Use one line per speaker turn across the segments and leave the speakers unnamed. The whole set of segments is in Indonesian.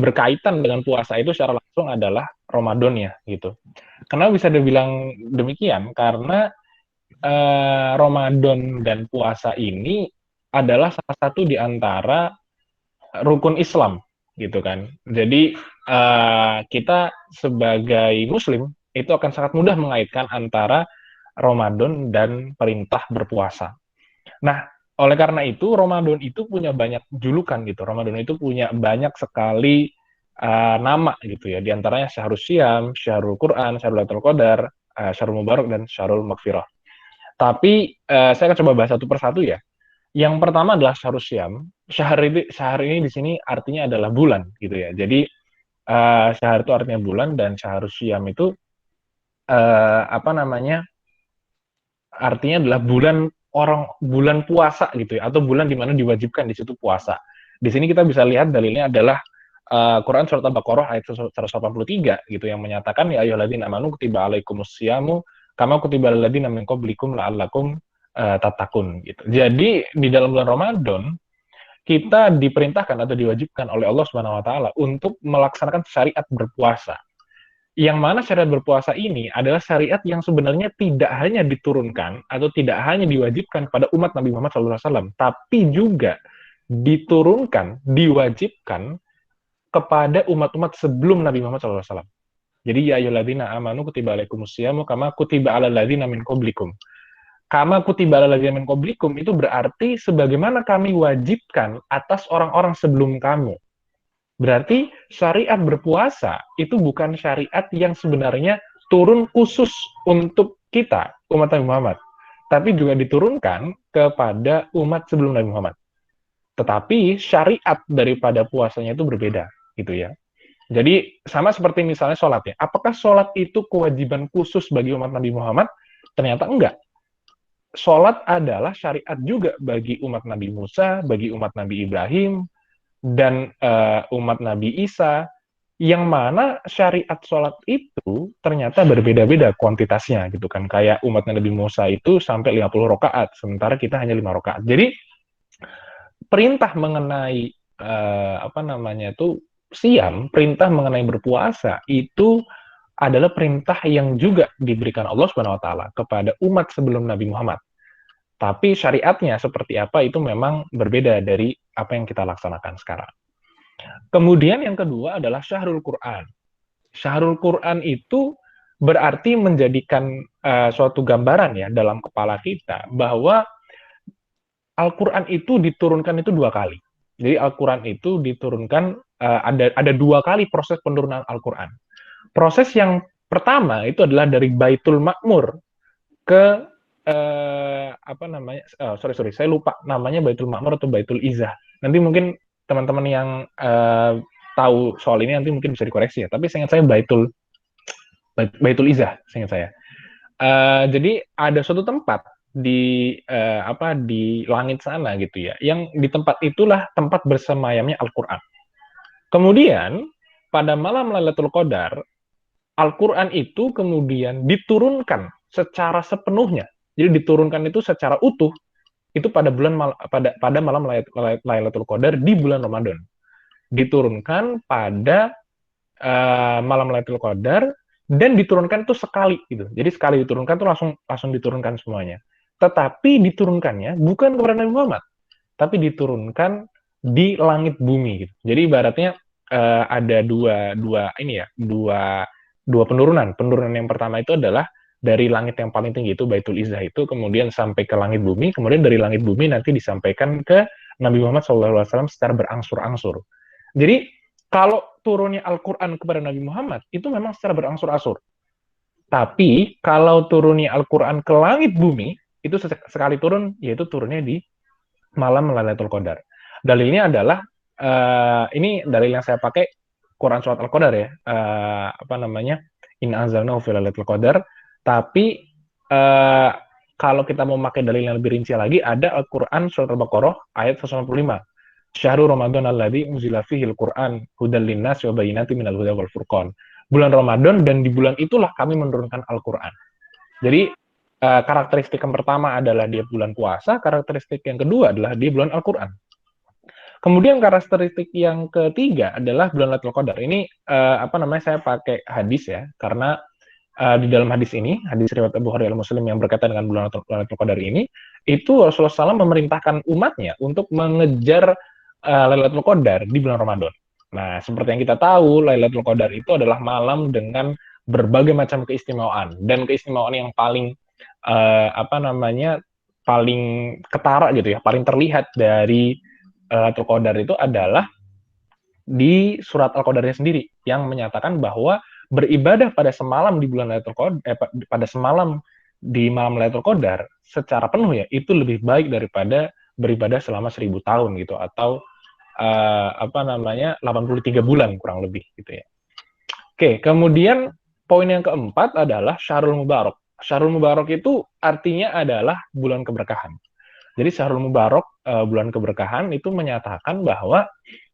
berkaitan dengan puasa itu secara langsung adalah Ramadan ya gitu. Kenapa bisa dibilang demikian? Karena Ramadan dan puasa ini adalah salah satu di antara rukun Islam gitu kan. Jadi kita sebagai Muslim itu akan sangat mudah mengaitkan antara Ramadan dan perintah berpuasa. Nah, oleh karena itu Ramadan itu punya banyak julukan gitu. Ramadan itu punya banyak sekali nama gitu ya. Di antaranya Syahrul Syam, Syahrul Quran, Syahrul Lailatul Qadar, Syahrul Mubarak dan Syahrul Maghfirah. Tapi saya akan coba bahas satu persatu ya. Yang pertama adalah Syahrul Syam. Syahr ini di sini artinya adalah bulan gitu ya. Jadi syahr itu artinya bulan dan Syahrul Syam itu apa namanya? Artinya adalah bulan puasa gitu ya atau bulan di mana diwajibkan di situ puasa. Di sini kita bisa lihat dalilnya adalah Quran surat Al-Baqarah ayat 183 gitu yang menyatakan ya ayyuhalladzina amanu kutiba alaikumusyamu kama kutiba alal ladzina min qablikum la'allakum tattaqun gitu. Jadi di dalam bulan Ramadan kita diperintahkan atau diwajibkan oleh Allah Subhanahu wa taala untuk melaksanakan syariat berpuasa. Yang mana syariat berpuasa ini adalah syariat yang sebenarnya tidak hanya diturunkan atau tidak hanya diwajibkan kepada umat Nabi Muhammad SAW, tapi juga diturunkan, diwajibkan kepada umat-umat sebelum Nabi Muhammad SAW. Jadi ya ayyuhalladzina amanu kutiba alaikumusyamu kama kutiba alal ladzina min qablikum. Kama kutiba alal ladzina min qablikum itu berarti sebagaimana kami wajibkan atas orang-orang sebelum kamu. Berarti syariat berpuasa itu bukan syariat yang sebenarnya turun khusus untuk kita, umat Nabi Muhammad. Tapi juga diturunkan kepada umat sebelum Nabi Muhammad. Tetapi syariat daripada puasanya itu berbeda, gitu ya. Jadi sama seperti misalnya sholat ya. Apakah sholat itu kewajiban khusus bagi umat Nabi Muhammad? Ternyata enggak. Sholat adalah syariat juga bagi umat Nabi Musa, bagi umat Nabi Ibrahim, dan umat Nabi Isa, yang mana syariat sholat itu ternyata berbeda-beda kuantitasnya gitu kan. Kayak umat Nabi Musa itu sampai 50 rakaat, sementara kita hanya 5 rakaat. Jadi perintah mengenai apa namanya itu siam, perintah mengenai berpuasa itu adalah perintah yang juga diberikan Allah Subhanahu wa taala kepada umat sebelum Nabi Muhammad. Tapi syariatnya seperti apa itu memang berbeda dari apa yang kita laksanakan sekarang. Kemudian yang kedua adalah Syahrul Quran. Syahrul Quran itu berarti menjadikan suatu gambaran ya dalam kepala kita bahwa Al-Quran itu diturunkan itu dua kali. Jadi Al-Quran itu diturunkan ada dua kali proses penurunan Al-Quran. Proses yang pertama itu adalah dari Baitul Makmur ke apa namanya? Sorry, saya lupa namanya Baitul Makmur atau Baitul Izzah. Nanti mungkin teman-teman yang tahu soal ini nanti mungkin bisa dikoreksi ya. Tapi saya ingat saya Baitul Izzah, ingat saya. Jadi ada suatu tempat di apa di langit sana gitu ya, yang di tempat itulah tempat bersemayamnya Al-Quran. Kemudian pada malam Lailatul Qadar, Al-Quran itu kemudian diturunkan secara sepenuhnya. Jadi diturunkan itu secara utuh itu pada pada malam Lailatul Qadar di bulan Ramadan. Diturunkan pada malam Lailatul Qadar dan diturunkan itu sekali gitu. Jadi sekali diturunkan tuh langsung diturunkan semuanya. Tetapi diturunkannya bukan kepada Nabi Muhammad, tapi diturunkan di langit bumi gitu. Jadi ibaratnya ada dua ini ya, dua penurunan. Penurunan yang pertama itu adalah dari langit yang paling tinggi itu Baitul Izzah itu kemudian sampai ke langit bumi, kemudian dari langit bumi nanti disampaikan ke Nabi Muhammad SAW secara berangsur-angsur. Jadi kalau turunnya Al-Quran kepada Nabi Muhammad itu memang secara berangsur-angsur. Tapi kalau turunnya Al-Quran ke langit bumi itu sekali turun, yaitu turunnya di malam Lailatul Qadar. Dalilnya adalah ini dalil yang saya pakai Quran surat Al-Qadar ya. Apa namanya? In anzalnahu fi Lailatul Qadar. Tapi kalau kita mau pakai dalil yang lebih rinci lagi ada Al-Quran surat Al-Baqarah ayat 195. Syahrul Ramadan alladzi unzila fihi al-Qur'an hudal linnas wa bayyinatin minal huda wal furqan. Bulan Ramadan dan di bulan itulah kami menurunkan Al-Qur'an. Jadi karakteristik yang pertama adalah dia bulan puasa, karakteristik yang kedua adalah dia bulan Al-Qur'an. Kemudian karakteristik yang ketiga adalah bulan Lailatul Qadar. Ini saya pakai hadis ya, karena di dalam hadis ini, hadis riwayat Abu Hurairah Muslim yang berkaitan dengan bulan Lailatul Qadar ini, itu Rasulullah SAW memerintahkan umatnya untuk mengejar Lailatul Qadar di bulan Ramadan. Nah, seperti yang kita tahu, Lailatul Qadar itu adalah malam dengan berbagai macam keistimewaan, dan keistimewaan yang paling paling ketara gitu ya, paling terlihat dari Lailatul Qadar itu adalah di surat Al-Qadarnya sendiri yang menyatakan bahwa beribadah pada semalam di bulan Lailatul Qadar, pada semalam di malam Lailatul Qadar secara penuh ya, itu lebih baik daripada beribadah selama 1000 tahun gitu, atau 83 bulan kurang lebih gitu ya. Oke, kemudian poin yang keempat adalah Syahrul Mubarak. Syahrul Mubarak itu artinya adalah bulan keberkahan. Jadi Syahrul Mubarak, bulan keberkahan, itu menyatakan bahwa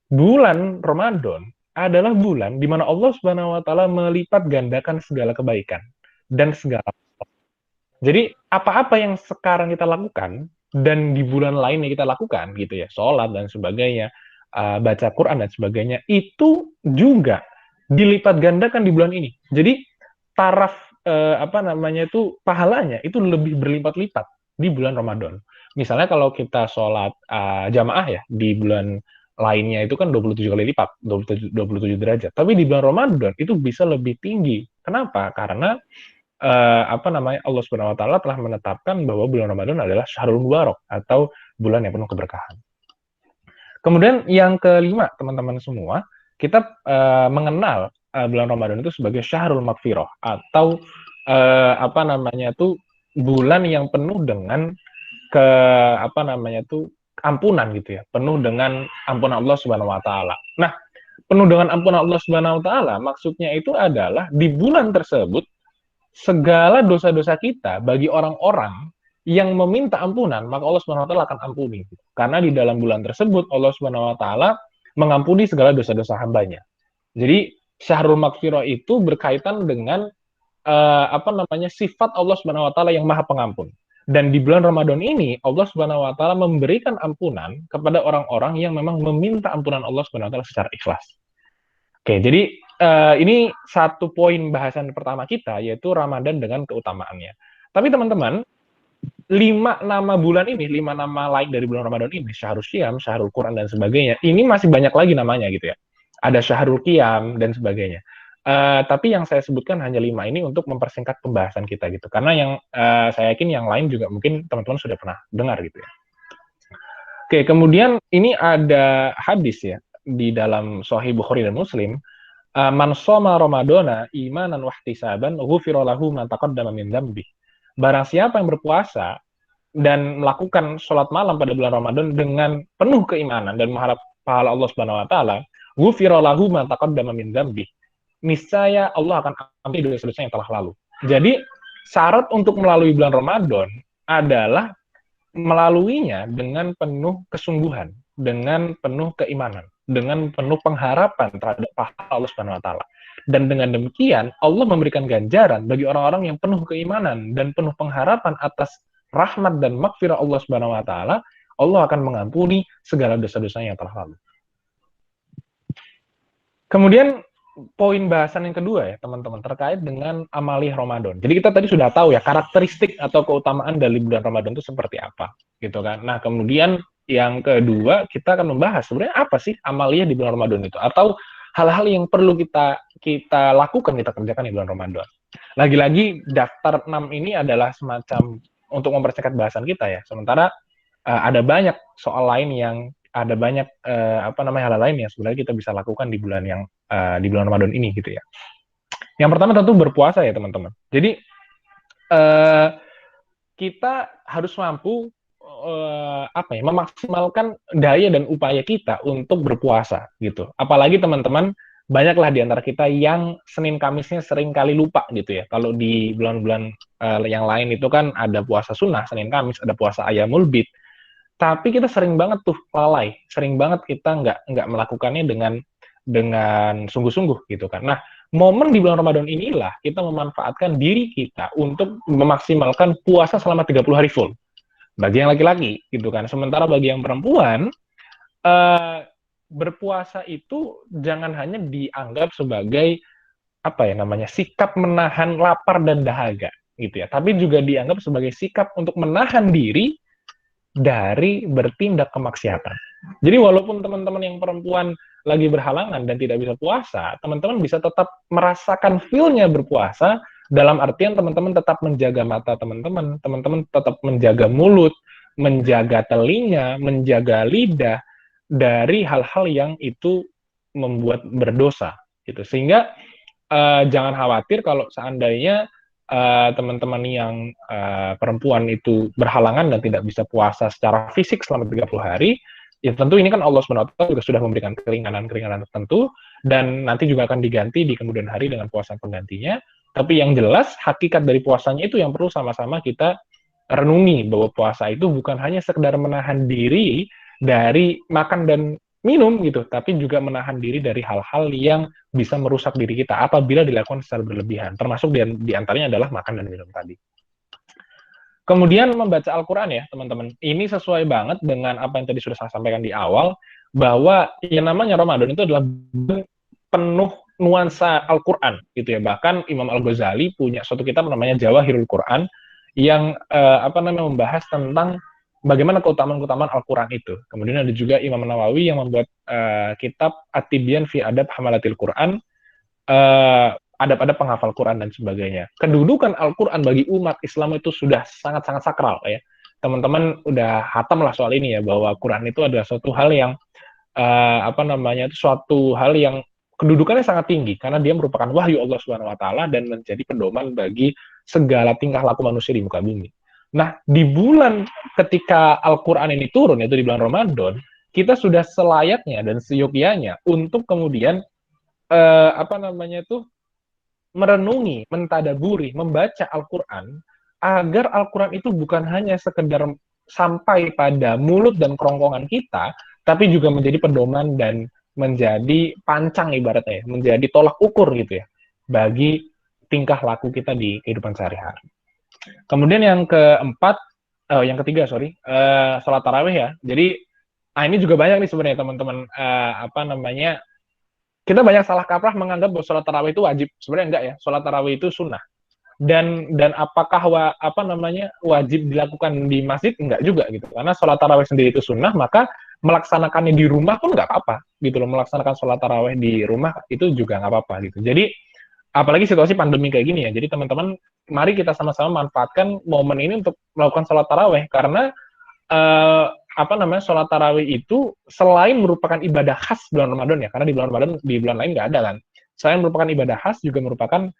bulan Ramadan adalah bulan di mana Allah Subhanahu wa taala melipat gandakan segala kebaikan dan segala. Jadi apa-apa yang sekarang kita lakukan dan di bulan lainnya kita lakukan gitu ya, sholat dan sebagainya, baca Quran dan sebagainya, itu juga dilipat gandakan di bulan ini. Jadi taraf pahalanya itu lebih berlipat-lipat di bulan Ramadan. Misalnya kalau kita sholat jamaah ya di bulan lainnya itu kan 27 kali lipat, 27 derajat. Tapi di bulan Ramadan itu bisa lebih tinggi. Kenapa? Karena Allah Subhanahu wa taala telah menetapkan bahwa bulan Ramadan adalah Syahrul Mubarak atau bulan yang penuh keberkahan. Kemudian yang kelima, teman-teman semua, kita mengenal bulan Ramadan itu sebagai Syahrul Maghfirah atau bulan yang penuh dengan ampunan gitu ya, penuh dengan ampunan Allah Subhanahu wa taala. Nah, penuh dengan ampunan Allah Subhanahu wa taala maksudnya itu adalah di bulan tersebut segala dosa-dosa kita bagi orang-orang yang meminta ampunan, maka Allah Subhanahu wa taala akan ampuni. Karena di dalam bulan tersebut Allah Subhanahu wa taala mengampuni segala dosa-dosa hambanya. Jadi Syahrul Maghfirah itu berkaitan dengan sifat Allah Subhanahu wa taala yang Maha Pengampun. Dan di bulan Ramadan ini Allah Subhanahu wa taala memberikan ampunan kepada orang-orang yang memang meminta ampunan Allah Subhanahu wa taala secara ikhlas. Oke, jadi ini satu poin bahasan pertama kita, yaitu Ramadan dengan keutamaannya. Tapi teman-teman, 5 nama bulan ini, 5 nama lain dari bulan Ramadan ini, Syahrul Syam, Syahrul Quran, dan sebagainya, ini masih banyak lagi namanya gitu ya. Ada Syahrul Qiyam, dan sebagainya. Tapi yang saya sebutkan hanya 5 ini untuk mempersingkat pembahasan kita gitu. Karena yang saya yakin yang lain juga mungkin teman-teman sudah pernah dengar gitu ya. Oke, kemudian ini ada hadis ya, di dalam Sahih Bukhari dan Muslim, man shoma ramadhana imanan wa ihtisaban ghufira lahu ma taqaddama min dzambi. Barang siapa yang berpuasa dan melakukan sholat malam pada bulan Ramadan dengan penuh keimanan dan mengharap pahala Allah Subhanahu wa taala, ghufira lahu ma taqaddama min dzambi. Niscaya Allah akan ampuni dosa-dosa yang telah lalu. Jadi syarat untuk melalui bulan Ramadan adalah melaluinya dengan penuh kesungguhan, dengan penuh keimanan, dengan penuh pengharapan terhadap pahala Allah Subhanahu wa taala. Dan dengan demikian Allah memberikan ganjaran bagi orang-orang yang penuh keimanan dan penuh pengharapan atas rahmat dan maghfirah Allah Subhanahu wa taala. Allah akan mengampuni segala dosa-dosa yang telah lalu. Kemudian poin bahasan yang kedua ya teman-teman, terkait dengan amaliyah Ramadan. Jadi kita tadi sudah tahu ya karakteristik atau keutamaan dari bulan Ramadan itu seperti apa gitu kan. Nah kemudian yang kedua kita akan membahas sebenarnya apa sih amaliyah di bulan Ramadan itu, atau hal-hal yang perlu kita lakukan, kita kerjakan di bulan Ramadan. Lagi-lagi daftar 6 ini adalah semacam untuk mempersingkat bahasan kita ya. Sementara ada banyak soal lain yang ada banyak hal lain yang sebenarnya kita bisa lakukan di bulan di bulan Ramadan ini gitu ya. Yang pertama tentu berpuasa ya teman-teman. Jadi kita harus mampu memaksimalkan daya dan upaya kita untuk berpuasa gitu. Apalagi teman-teman, banyaklah di antara kita yang Senin Kamisnya sering kali lupa gitu ya. Kalau di bulan-bulan yang lain itu kan ada puasa sunnah Senin Kamis, ada puasa Ayyamul Bid. Tapi kita sering banget tuh lalai, sering banget kita nggak melakukannya dengan sungguh-sungguh gitu kan. Nah, momen di bulan Ramadan inilah kita memanfaatkan diri kita untuk memaksimalkan puasa selama 30 hari full. Bagi yang laki-laki gitu kan. Sementara bagi yang perempuan, berpuasa itu jangan hanya dianggap sebagai apa ya namanya sikap menahan lapar dan dahaga gitu ya, tapi juga dianggap sebagai sikap untuk menahan diri dari bertindak kemaksiatan. Jadi walaupun teman-teman yang perempuan lagi berhalangan dan tidak bisa puasa, teman-teman bisa tetap merasakan feel-nya berpuasa, dalam artian teman-teman tetap menjaga mata teman-teman, teman-teman tetap menjaga mulut, menjaga telinga, menjaga lidah dari hal-hal yang itu membuat berdosa gitu. Sehingga jangan khawatir kalau seandainya teman-teman yang perempuan itu berhalangan dan tidak bisa puasa secara fisik selama 30 hari, ya tentu ini kan Allah SWT juga sudah memberikan keringanan-keringanan tertentu, dan nanti juga akan diganti di kemudian hari dengan puasa penggantinya. Tapi yang jelas, hakikat dari puasanya itu yang perlu sama-sama kita renungi, bahwa puasa itu bukan hanya sekedar menahan diri dari makan dan minum gitu, tapi juga menahan diri dari hal-hal yang bisa merusak diri kita apabila dilakukan secara berlebihan, termasuk di antaranya adalah makan dan minum tadi. Kemudian membaca Al-Quran ya teman-teman, ini sesuai banget dengan apa yang tadi sudah saya sampaikan di awal, bahwa yang namanya Ramadan itu adalah penuh nuansa Al-Quran gitu ya. Bahkan Imam Al-Ghazali punya suatu kitab namanya Jawahirul Quran yang apa namanya membahas tentang bagaimana keutamaan-keutamaan Al-Quran itu. Kemudian ada juga Imam Nawawi yang membuat kitab At-Tibyan fi Adab Hamalatil Quran, adab-adab penghafal Quran dan sebagainya. Kedudukan Al-Quran bagi umat Islam itu sudah sangat-sangat sakral ya. Teman-teman udah hatam lah soal ini ya, bahwa Quran itu adalah suatu hal yang apa namanya, itu suatu hal yang kedudukannya sangat tinggi karena dia merupakan wahyu Allah Subhanahu wa taala dan menjadi pedoman bagi segala tingkah laku manusia di muka bumi. Nah, di bulan ketika Al-Qur'an ini turun, yaitu di bulan Ramadan, kita sudah selayaknya dan seyogyanya untuk kemudian apa namanya itu merenungi, mentadaburi, membaca Al-Qur'an agar Al-Qur'an itu bukan hanya sekedar sampai pada mulut dan kerongkongan kita, tapi juga menjadi pedoman dan menjadi pancang ibaratnya, menjadi tolak ukur gitu ya, bagi tingkah laku kita di kehidupan sehari-hari. Kemudian yang keempat, yang ketiga sorry, sholat tarawih ya. Jadi, ini juga banyak nih sebenarnya teman-teman, apa namanya, kita banyak salah kaprah menganggap bahwa sholat tarawih itu wajib. Sebenarnya enggak ya, sholat tarawih itu sunnah. Dan apakah apa namanya wajib dilakukan di masjid? Enggak juga gitu, karena sholat tarawih sendiri itu sunnah, maka melaksanakannya di rumah pun nggak apa-apa gitu loh. Melaksanakan sholat tarawih di rumah itu juga nggak apa-apa gitu. Jadi apalagi situasi pandemi kayak gini ya, jadi teman-teman mari kita sama-sama manfaatkan momen ini untuk melakukan sholat tarawih, karena apa namanya, sholat tarawih itu selain merupakan ibadah khas bulan Ramadan ya, karena di bulan Ramadan di bulan lain nggak ada kan. Selain merupakan ibadah khas, juga merupakan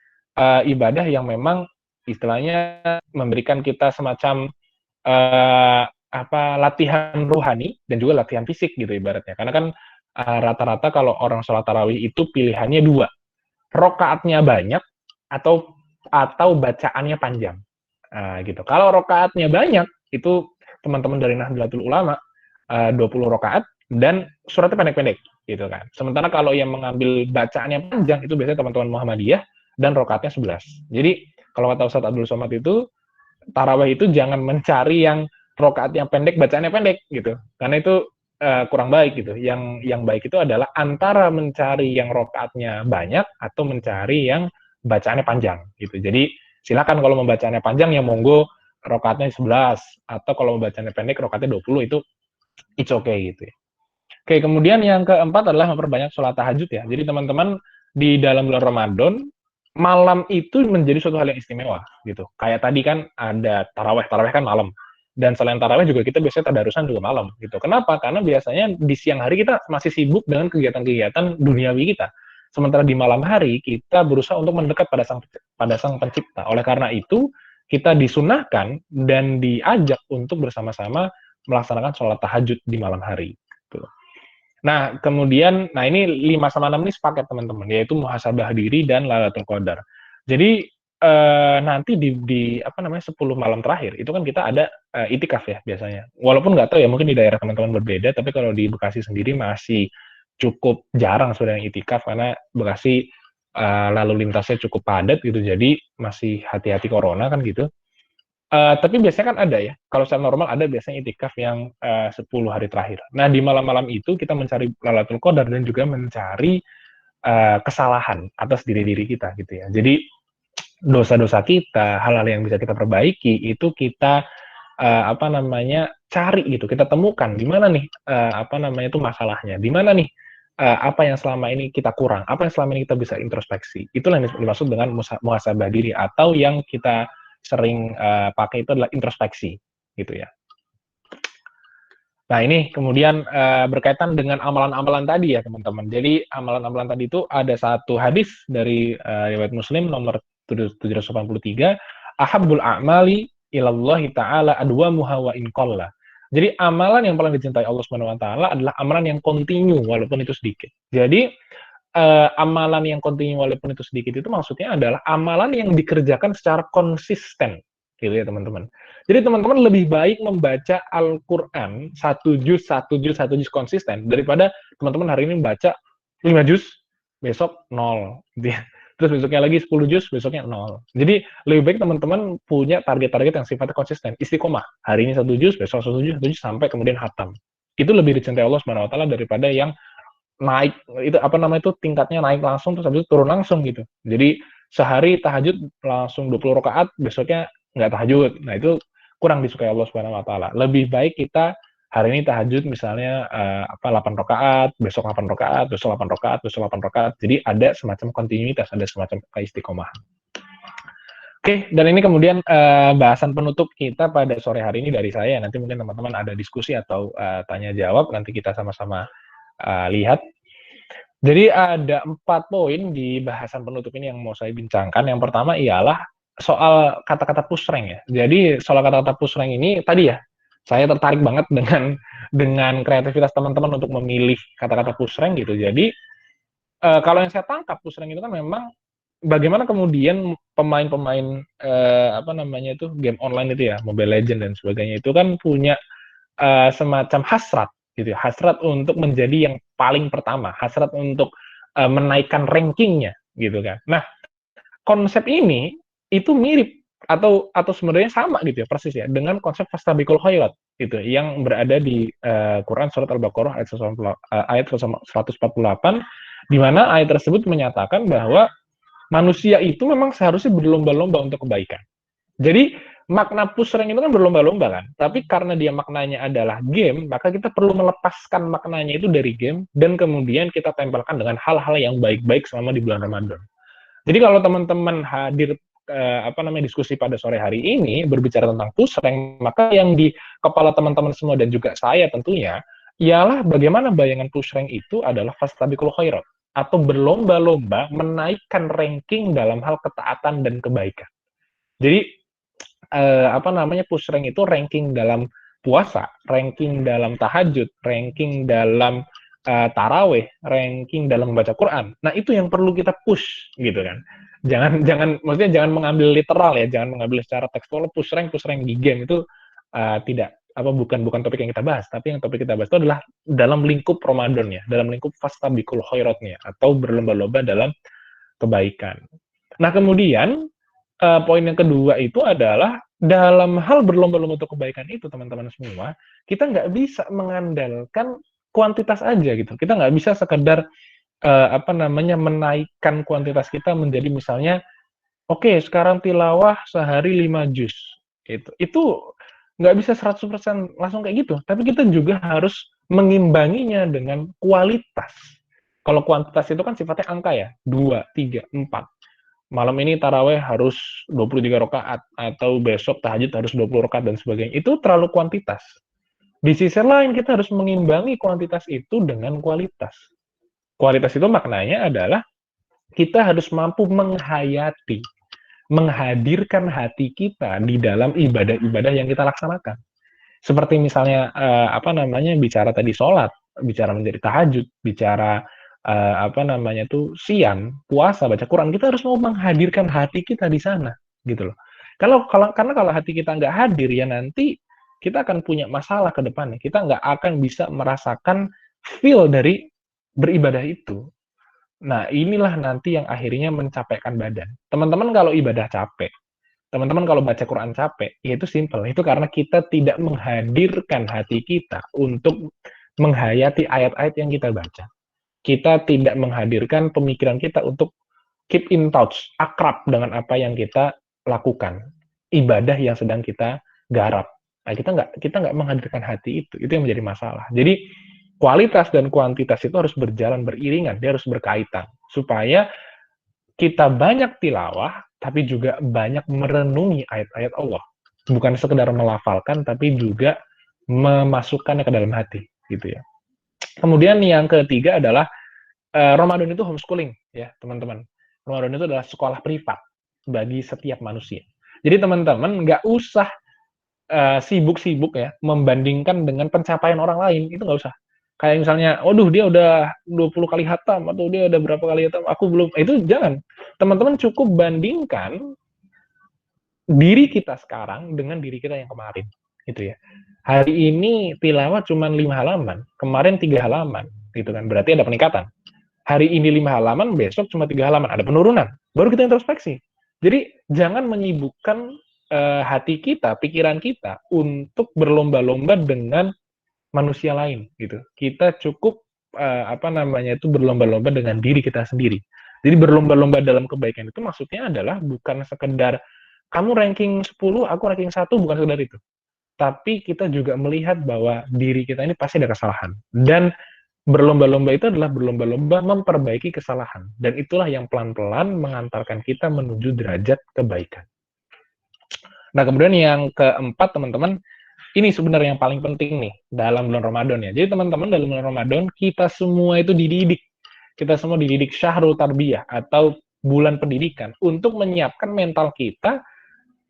ibadah yang memang istilahnya memberikan kita semacam apa latihan rohani dan juga latihan fisik gitu ibaratnya. Karena kan rata-rata kalau orang sholat tarawih itu pilihannya dua, rokaatnya banyak atau bacaannya panjang. Gitu. Kalau rokaatnya banyak itu teman-teman dari Nahdlatul Ulama 20 rokaat dan suratnya pendek-pendek gitu kan. Sementara kalau yang mengambil bacaannya panjang itu biasanya teman-teman Muhammadiyah dan rokaatnya 11. Jadi kalau kata Ustadz Abdul Somad itu tarawih itu jangan mencari yang rokaat yang pendek, bacaannya pendek gitu. Karena itu kurang baik gitu. Yang baik itu adalah antara mencari yang rokaatnya banyak atau mencari yang bacaannya panjang gitu. Jadi silakan kalau membacanya panjang ya monggo rokaatnya 11, atau kalau membacanya pendek rokaatnya 20, itu it's okay gitu ya. Oke, kemudian yang keempat adalah memperbanyak sholat tahajud ya. Jadi teman-teman di dalam bulan Ramadan, malam itu menjadi suatu hal yang istimewa gitu. Kayak tadi kan ada taraweh, taraweh kan malam. Dan selain taraweh juga kita biasanya tadarusan juga malam gitu. Kenapa? Karena biasanya di siang hari kita masih sibuk dengan kegiatan-kegiatan duniawi kita. Sementara di malam hari kita berusaha untuk mendekat pada sang pencipta. Oleh karena itu, kita disunahkan dan diajak untuk bersama-sama melaksanakan sholat tahajud di malam hari. Gitu. Nah, kemudian, nah ini 5 sama 6 ini sepaket teman-teman, yaitu muhasabah diri dan Lailatul Qadar. Jadi, nanti di apa namanya, 10 malam terakhir, itu kan kita ada itikaf ya biasanya. Walaupun nggak tahu ya, mungkin di daerah teman-teman berbeda, tapi kalau di Bekasi sendiri masih cukup jarang sebenarnya itikaf, karena Bekasi lalu lintasnya cukup padat gitu, jadi masih hati-hati corona kan gitu. Tapi biasanya kan ada ya, kalau secara normal ada biasanya itikaf yang 10 hari terakhir. Nah, di malam-malam itu kita mencari Lailatul Qadar dan juga mencari kesalahan atas diri-diri kita gitu ya. Jadi dosa-dosa kita, hal-hal yang bisa kita perbaiki itu kita apa namanya cari gitu, kita temukan di mana nih apa namanya itu masalahnya, di mana nih apa yang selama ini kita kurang, apa yang selama ini kita bisa introspeksi. Itulah yang dimaksud dengan muhasabah diri atau yang kita sering pakai itu adalah introspeksi gitu ya. Nah, ini kemudian berkaitan dengan amalan-amalan tadi ya, teman-teman. Jadi, amalan-amalan tadi itu ada satu hadis dari riwayat Muslim nomor 783, "Ahabbul a'mali ilallahi ta'ala adwamuha wa in qalla." Jadi, amalan yang paling dicintai Allah Subhanahu wa taala adalah amalan yang kontinu walaupun itu sedikit. Jadi, amalan yang kontinu walaupun itu sedikit itu maksudnya adalah amalan yang dikerjakan secara konsisten, gitu ya, teman-teman. Jadi teman-teman lebih baik membaca Al-Quran satu juz konsisten daripada teman-teman hari ini membaca 5 juz, besok nol, gitu ya. Terus besoknya lagi 10 juz, besoknya nol. Jadi lebih baik teman-teman punya target-target yang sifatnya konsisten, istiqomah. Hari ini 1 juz, besok 1 juz, sampai kemudian hatam. Itu lebih dicintai Allah Subhanahu wa taala daripada yang naik itu apa namanya itu tingkatnya naik langsung terus habis itu turun langsung gitu. Jadi sehari tahajud langsung 20 rakaat, besoknya nggak tahajud. Nah, itu kurang disukai Allah Subhanahu wa taala. Lebih baik kita hari ini tahajud misalnya 8 rakaat, besok 8 rakaat, besok 8 rakaat, besok 8 rakaat. Jadi ada semacam kontinuitas, ada semacam keistiqomahan. Oke, dan ini kemudian bahasan penutup kita pada sore hari ini dari saya. Nanti mungkin teman-teman ada diskusi atau tanya jawab, nanti kita sama-sama lihat. Jadi ada 4 poin di bahasan penutup ini yang mau saya bincangkan. Yang pertama ialah soal kata-kata push rank ya. Jadi soal kata-kata push rank ini tadi ya, saya tertarik banget dengan kreativitas teman-teman untuk memilih kata-kata push rank gitu. Jadi kalau yang saya tangkap push rank itu kan memang bagaimana kemudian pemain-pemain apa namanya itu game online itu ya, Mobile Legends dan sebagainya itu kan punya semacam hasrat gitu ya, hasrat untuk menjadi yang paling pertama, hasrat untuk menaikkan rankingnya gitu kan. Nah, konsep ini itu mirip atau sebenarnya sama gitu ya, persis ya, dengan konsep fastabiqul khairat gitu, yang berada di Quran surat Al-Baqarah ayat 148, di mana ayat tersebut menyatakan bahwa manusia itu memang seharusnya berlomba-lomba untuk kebaikan. Jadi makna push rank itu kan berlomba-lomba kan, tapi karena dia maknanya adalah game, maka kita perlu melepaskan maknanya itu dari game dan kemudian kita tempelkan dengan hal-hal yang baik-baik selama di bulan Ramadan. Jadi kalau teman-teman hadir apa namanya diskusi pada sore hari ini berbicara tentang push rank, maka yang di kepala teman-teman semua dan juga saya tentunya ialah bagaimana bayangan push rank itu adalah fastabiqul khairat atau berlomba-lomba menaikkan ranking dalam hal ketaatan dan kebaikan. Jadi apa namanya push rank itu ranking dalam puasa, ranking dalam tahajud, ranking dalam taraweh, ranking dalam membaca Quran. Nah, itu yang perlu kita push gitu kan. Jangan jangan maksudnya jangan mengambil literal ya, jangan mengambil secara tekstual push rank di game itu tidak apa bukan bukan topik yang kita bahas, tapi yang topik kita bahas itu adalah dalam lingkup Ramadan ya, dalam lingkup fastabiqul khairatnya atau berlomba-lomba dalam kebaikan. Nah, kemudian poin yang kedua itu adalah dalam hal berlomba-lomba untuk kebaikan itu, teman-teman semua, kita nggak bisa mengandalkan kuantitas aja gitu. Kita nggak bisa sekedar apa namanya menaikkan kuantitas kita menjadi misalnya, oke, sekarang tilawah sehari 5 juz. Itu nggak bisa 100% langsung kayak gitu, tapi kita juga harus mengimbanginya dengan kualitas. Kalau kuantitas itu kan sifatnya angka ya, 2, 3, 4. Malam ini taraweh harus 23 rakaat atau besok tahajud harus 20 rakaat dan sebagainya. Itu terlalu kuantitas. Di sisi lain kita harus mengimbangi kuantitas itu dengan kualitas. Kualitas itu maknanya adalah kita harus mampu menghayati, menghadirkan hati kita di dalam ibadah-ibadah yang kita laksanakan. Seperti misalnya apa namanya bicara tadi sholat, bicara menjadi tahajud, bicara apa namanya tuh siam, puasa, baca Quran, kita harus mau menghadirkan hati kita di sana, gitu loh. Karena kalau hati kita nggak hadir ya nanti kita akan punya masalah ke depannya. Kita nggak akan bisa merasakan feel dari beribadah itu. Nah, inilah nanti yang akhirnya mencapaikan badan. Teman-teman kalau ibadah capek, Teman-teman kalau baca Quran capek, ya itu simple. Itu karena kita tidak menghadirkan hati kita untuk menghayati ayat-ayat yang kita baca. Kita tidak menghadirkan pemikiran kita untuk keep in touch, akrab dengan apa yang kita lakukan, ibadah yang sedang kita garap. Nah, kita nggak menghadirkan hati itu yang menjadi masalah. Jadi kualitas dan kuantitas itu harus berjalan beriringan, dia harus berkaitan supaya kita banyak tilawah, tapi juga banyak merenungi ayat-ayat Allah. Bukan sekedar melafalkan, tapi juga memasukkannya ke dalam hati, gitu ya. Kemudian yang ketiga adalah Ramadan itu homeschooling, ya teman-teman. Ramadan itu adalah sekolah privat bagi setiap manusia. Jadi teman-teman nggak usah sibuk-sibuk ya membandingkan dengan pencapaian orang lain, itu nggak usah. Kayak misalnya, waduh dia udah 20 kali hatam atau dia udah berapa kali hatam, aku belum. Itu jangan. Teman-teman cukup bandingkan diri kita sekarang dengan diri kita yang kemarin, gitu ya. Hari ini tilawah cuma 5 halaman, kemarin 3 halaman, gitu kan. Berarti ada peningkatan. Hari ini 5 halaman, besok cuma 3 halaman, ada penurunan. Baru kita introspeksi. Jadi jangan menyibukkan hati kita, pikiran kita untuk berlomba-lomba dengan manusia lain gitu. Kita cukup berlomba-lomba dengan diri kita sendiri. Jadi berlomba-lomba dalam kebaikan itu maksudnya adalah bukan sekedar kamu ranking 10, aku ranking 1, bukan sekedar itu. Tapi kita juga melihat bahwa diri kita ini pasti ada kesalahan. Dan berlomba-lomba itu adalah berlomba-lomba memperbaiki kesalahan. Dan itulah yang pelan-pelan mengantarkan kita menuju derajat kebaikan. Nah, kemudian yang keempat, teman-teman, ini sebenarnya yang paling penting nih dalam bulan Ramadan ya. Jadi teman-teman, dalam bulan Ramadan kita semua itu dididik. Kita semua dididik syahrul tarbiyah atau bulan pendidikan untuk menyiapkan mental kita,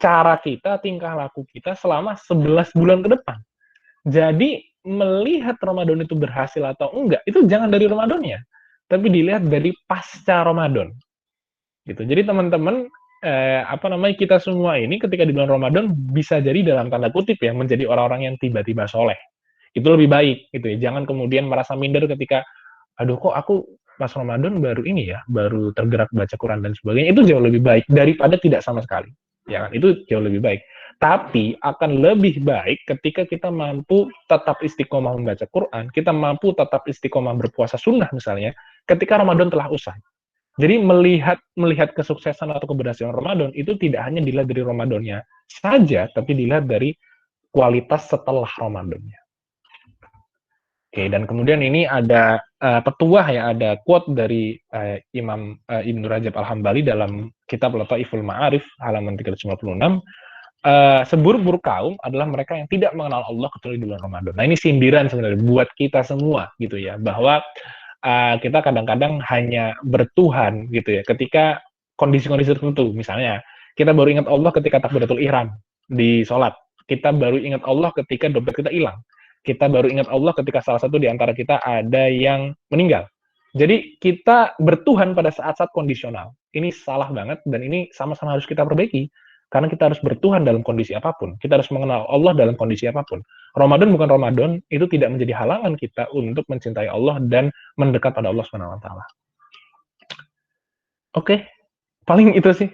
cara kita, tingkah laku kita selama 11 bulan ke depan. Jadi melihat Ramadan itu berhasil atau enggak, itu jangan dari Ramadannya, tapi dilihat dari pasca Ramadan. Gitu. Jadi teman-teman, kita semua ini ketika di bulan Ramadan bisa jadi dalam tanda kutip ya menjadi orang-orang yang tiba-tiba soleh. Itu lebih baik gitu ya. Jangan kemudian merasa minder ketika aduh kok aku pas Ramadan baru ini ya, baru tergerak baca Quran dan sebagainya. Itu jauh lebih baik daripada tidak sama sekali. Ya kan? Itu jauh lebih baik. Tapi akan lebih baik ketika kita mampu tetap istiqomah membaca Quran, kita mampu tetap istiqomah berpuasa sunnah misalnya, ketika Ramadan telah usai. Jadi melihat kesuksesan atau keberhasilan Ramadan itu tidak hanya dilihat dari Ramadannya saja, tapi dilihat dari kualitas setelah Ramadannya. Oke, dan kemudian ini ada petuah ya, ada quote dari Imam Ibnu Rajab Al-Hambali dalam kitab Lataiful Ma'arif halaman 356. Seburuk-buruk kaum adalah mereka yang tidak mengenal Allah kecuali di bulan Ramadan. Nah, ini sindiran sebenarnya buat kita semua gitu ya, bahwa kita kadang-kadang hanya bertuhan gitu ya ketika kondisi-kondisi tertentu. Misalnya, kita baru ingat Allah ketika takbiratul ihram di sholat. Kita baru ingat Allah ketika dompet kita hilang. Kita baru ingat Allah ketika salah satu di antara kita ada yang meninggal. Jadi kita bertuhan pada saat-saat kondisional. Ini salah banget dan ini sama-sama harus kita perbaiki. Karena kita harus bertuhan dalam kondisi apapun. Kita harus mengenal Allah dalam kondisi apapun. Ramadan bukan Ramadan, itu tidak menjadi halangan kita untuk mencintai Allah dan mendekat pada Allah SWT. Oke, paling itu sih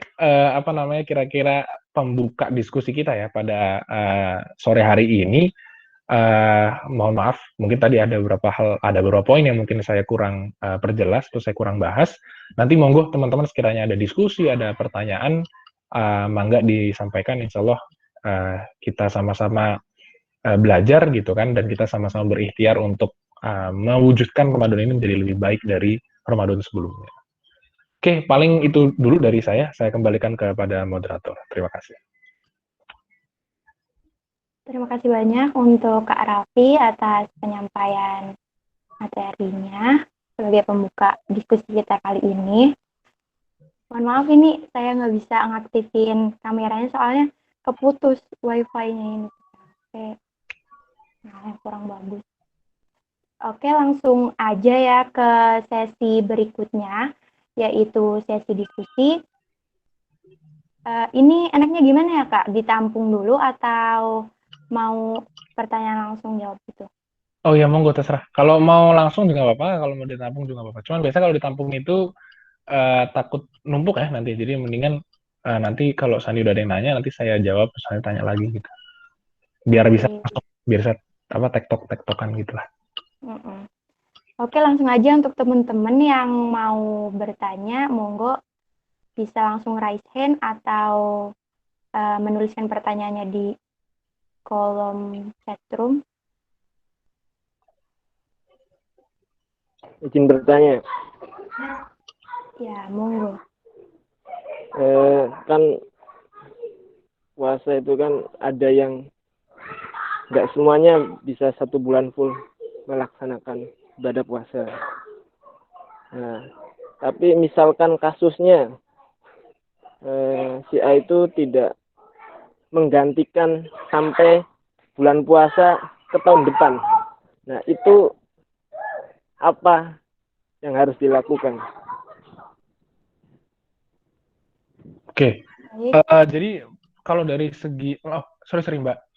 kira-kira pembuka diskusi kita ya pada sore hari ini. Mohon maaf, mungkin tadi ada beberapa poin yang mungkin saya kurang perjelas atau saya kurang bahas. Nanti monggo teman-teman sekiranya ada diskusi, ada pertanyaan, mangga disampaikan. Insya Allah kita sama-sama belajar gitu kan, dan kita sama-sama berikhtiar untuk mewujudkan Ramadan ini menjadi lebih baik dari Ramadan sebelumnya. Oke, paling itu dulu dari saya. Saya kembalikan kepada moderator. Terima kasih.
Terima kasih banyak untuk Kak Raffi atas penyampaian materinya sebagai pembuka diskusi kita kali ini. Mohon maaf ini saya nggak bisa ngaktifin kameranya soalnya keputus wifi-nya ini. Oke, nah, kurang bagus. Oke, langsung aja ya ke sesi berikutnya, yaitu sesi diskusi. Ini enaknya gimana ya Kak? Ditampung dulu atau mau pertanyaan langsung jawab gitu?
Oh ya, monggo terserah. Kalau mau langsung juga apa-apa, kalau mau ditampung juga apa-apa. Cuman biasanya kalau ditampung itu takut numpuk ya nanti. Jadi mendingan nanti kalau Sandi udah ada yang nanya, nanti saya jawab, terus Sandi tanya lagi gitu. Biar bisa
Oke.
masuk, biar bisa tektokan gitu lah.
Mm-mm. Oke, langsung aja untuk teman-teman yang mau bertanya, monggo bisa langsung raise hand atau menuliskan pertanyaannya di kolom chatroom.
Izin bertanya,
Ya, monggo.
kan puasa itu kan ada yang nggak semuanya bisa 1 bulan full melaksanakan ibadah puasa. Nah, tapi misalkan kasusnya si A itu tidak menggantikan sampai bulan puasa ke tahun depan. Nah, itu apa yang harus dilakukan?
Oke.
Baik.
Jadi kalau dari segi, sorry Mbak,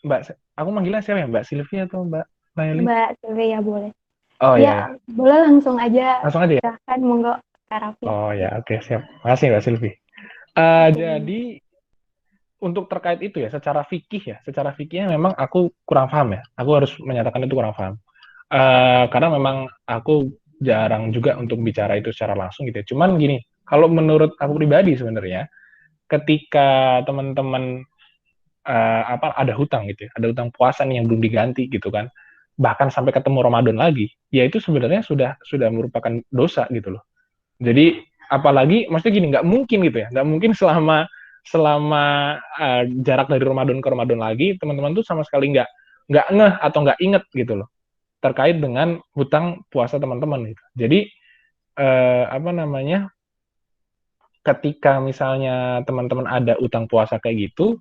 aku manggilnya siapa ya, Mbak Sylvia atau Mbak Naili?
Mbak Silvia ya boleh.
Oh
Ya,
ya,
boleh langsung aja.
langsung aja ya.
Silahkan, monggo Kak Raffi.
Oh ya, oke siap. Makasih Mbak Sylvie.
Oke.
Jadi untuk terkait itu ya, secara fikihnya memang aku kurang paham ya. Aku harus menyatakan itu kurang paham. Karena memang aku jarang juga untuk bicara itu secara langsung gitu ya. Cuman gini, kalau menurut aku pribadi sebenarnya, ketika teman-teman ada hutang gitu ya, ada hutang puasa nih yang belum diganti gitu kan, bahkan sampai ketemu Ramadan lagi, ya itu sebenarnya sudah merupakan dosa gitu loh. Jadi apalagi maksudnya gini, nggak mungkin gitu ya, nggak mungkin selama selama jarak dari Ramadan ke Ramadan lagi teman-teman tuh sama sekali nggak ngeh atau nggak inget gitu loh terkait dengan hutang puasa teman-teman gitu. Jadi apa namanya, ketika misalnya teman-teman ada utang puasa kayak gitu,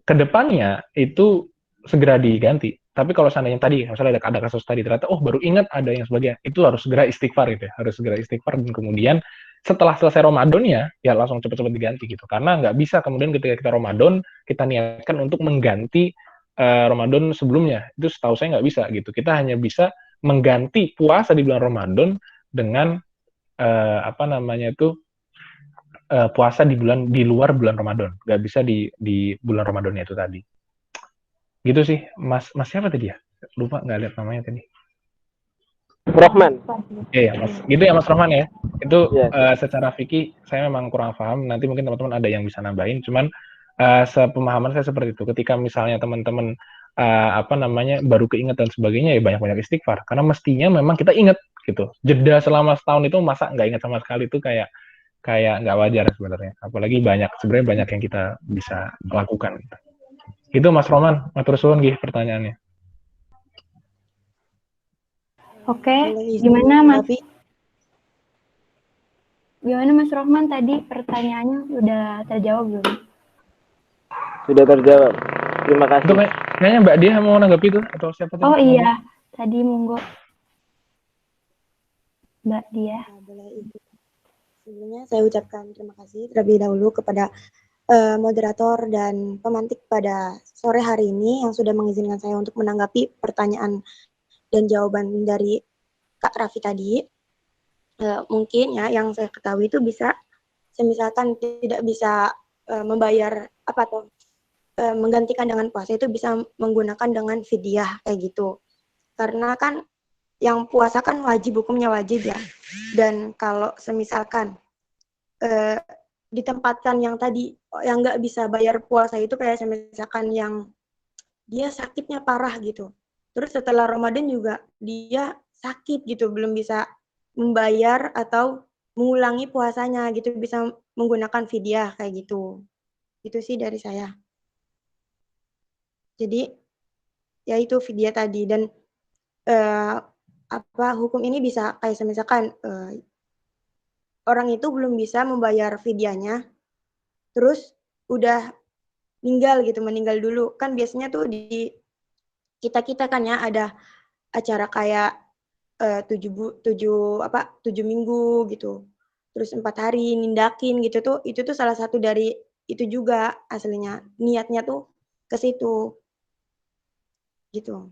kedepannya itu segera diganti. Tapi kalau seandainya tadi, misalnya ada kasus tadi, ternyata, oh baru ingat ada yang sebagainya, itu harus segera istighfar gitu ya, harus segera istighfar, dan kemudian setelah selesai Ramadannya, ya langsung cepat-cepat diganti gitu. Karena nggak bisa kemudian ketika kita Ramadan, kita niatkan untuk mengganti Ramadan sebelumnya. Itu setahu saya nggak bisa gitu. Kita hanya bisa mengganti puasa di bulan Ramadan dengan apa namanya itu, puasa di luar bulan Ramadan, nggak bisa di bulan Ramadannya itu tadi. Gitu sih, Mas siapa tadi ya? Lupa nggak lihat namanya tadi.
Rohman.
Ya Mas, gitu ya Mas Rohman ya. Itu
Ya,
secara fikih saya memang kurang paham. Nanti mungkin teman-teman ada yang bisa nambahin. Cuman sepemahaman saya seperti itu. Ketika misalnya teman-teman apa namanya baru keinget dan sebagainya, ya banyak-banyak istighfar. Karena mestinya memang kita ingat gitu. Jeda selama setahun itu masa nggak ingat sama sekali, itu kayak kayak nggak wajar sebenarnya. Apalagi sebenarnya banyak yang kita bisa lakukan. Itu Mas Roman, matur suwun nggih pertanyaannya.
Oke,
Boleh izin
gimana Mas?
Raffi?
Gimana Mas Rohman tadi pertanyaannya udah terjawab belum?
sudah terjawab. Terima
Itu
kasih.
kayaknya Mbak Dia mau nanggapi itu atau siapa tadi?
Oh iya, tadi monggo Mbak Dia.
Boleh izin. Sebelumnya saya ucapkan terima kasih terlebih dahulu kepada moderator dan pemantik pada sore hari ini yang sudah mengizinkan saya untuk menanggapi pertanyaan dan jawaban dari Kak Raffi tadi. Mungkin ya yang saya ketahui itu bisa, misalkan tidak bisa membayar apa tuh menggantikan dengan puasa, itu bisa menggunakan dengan fidyah kayak gitu. Karena kan yang puasa kan wajib, hukumnya wajib ya. Dan kalau semisalkan ditempatkan yang tadi yang nggak bisa bayar puasa itu kayak misalkan yang dia sakitnya parah gitu. Terus setelah Ramadan juga dia sakit gitu, belum bisa membayar atau mengulangi puasanya gitu, bisa menggunakan fidyah kayak gitu. Itu sih dari saya. Jadi ya itu fidyah tadi, dan hukum ini bisa kayak misalkan orang itu belum bisa membayar fidyahnya, terus udah meninggal dulu. Kan biasanya tuh di kita kan ya ada acara kayak 7 minggu gitu. Terus 4 hari nindakin gitu tuh, itu tuh salah satu dari itu juga aslinya. Niatnya tuh ke situ. Gitu.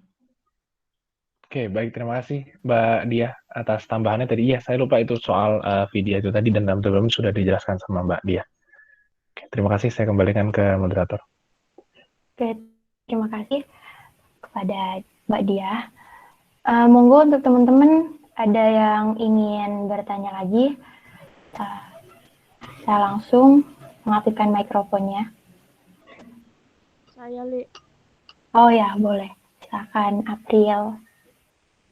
Oke, baik, terima kasih Mbak Dia atas tambahannya tadi. Iya, saya lupa itu soal video itu tadi, dan dalam sudah dijelaskan sama Mbak Dia. Terima kasih, saya kembalikan ke moderator.
Oke, terima kasih kepada Mbak Dia. Monggo untuk teman-teman ada yang ingin bertanya lagi, saya langsung mengaktifkan mikrofonnya.
Saya Li.
Oh ya, boleh. Silakan April.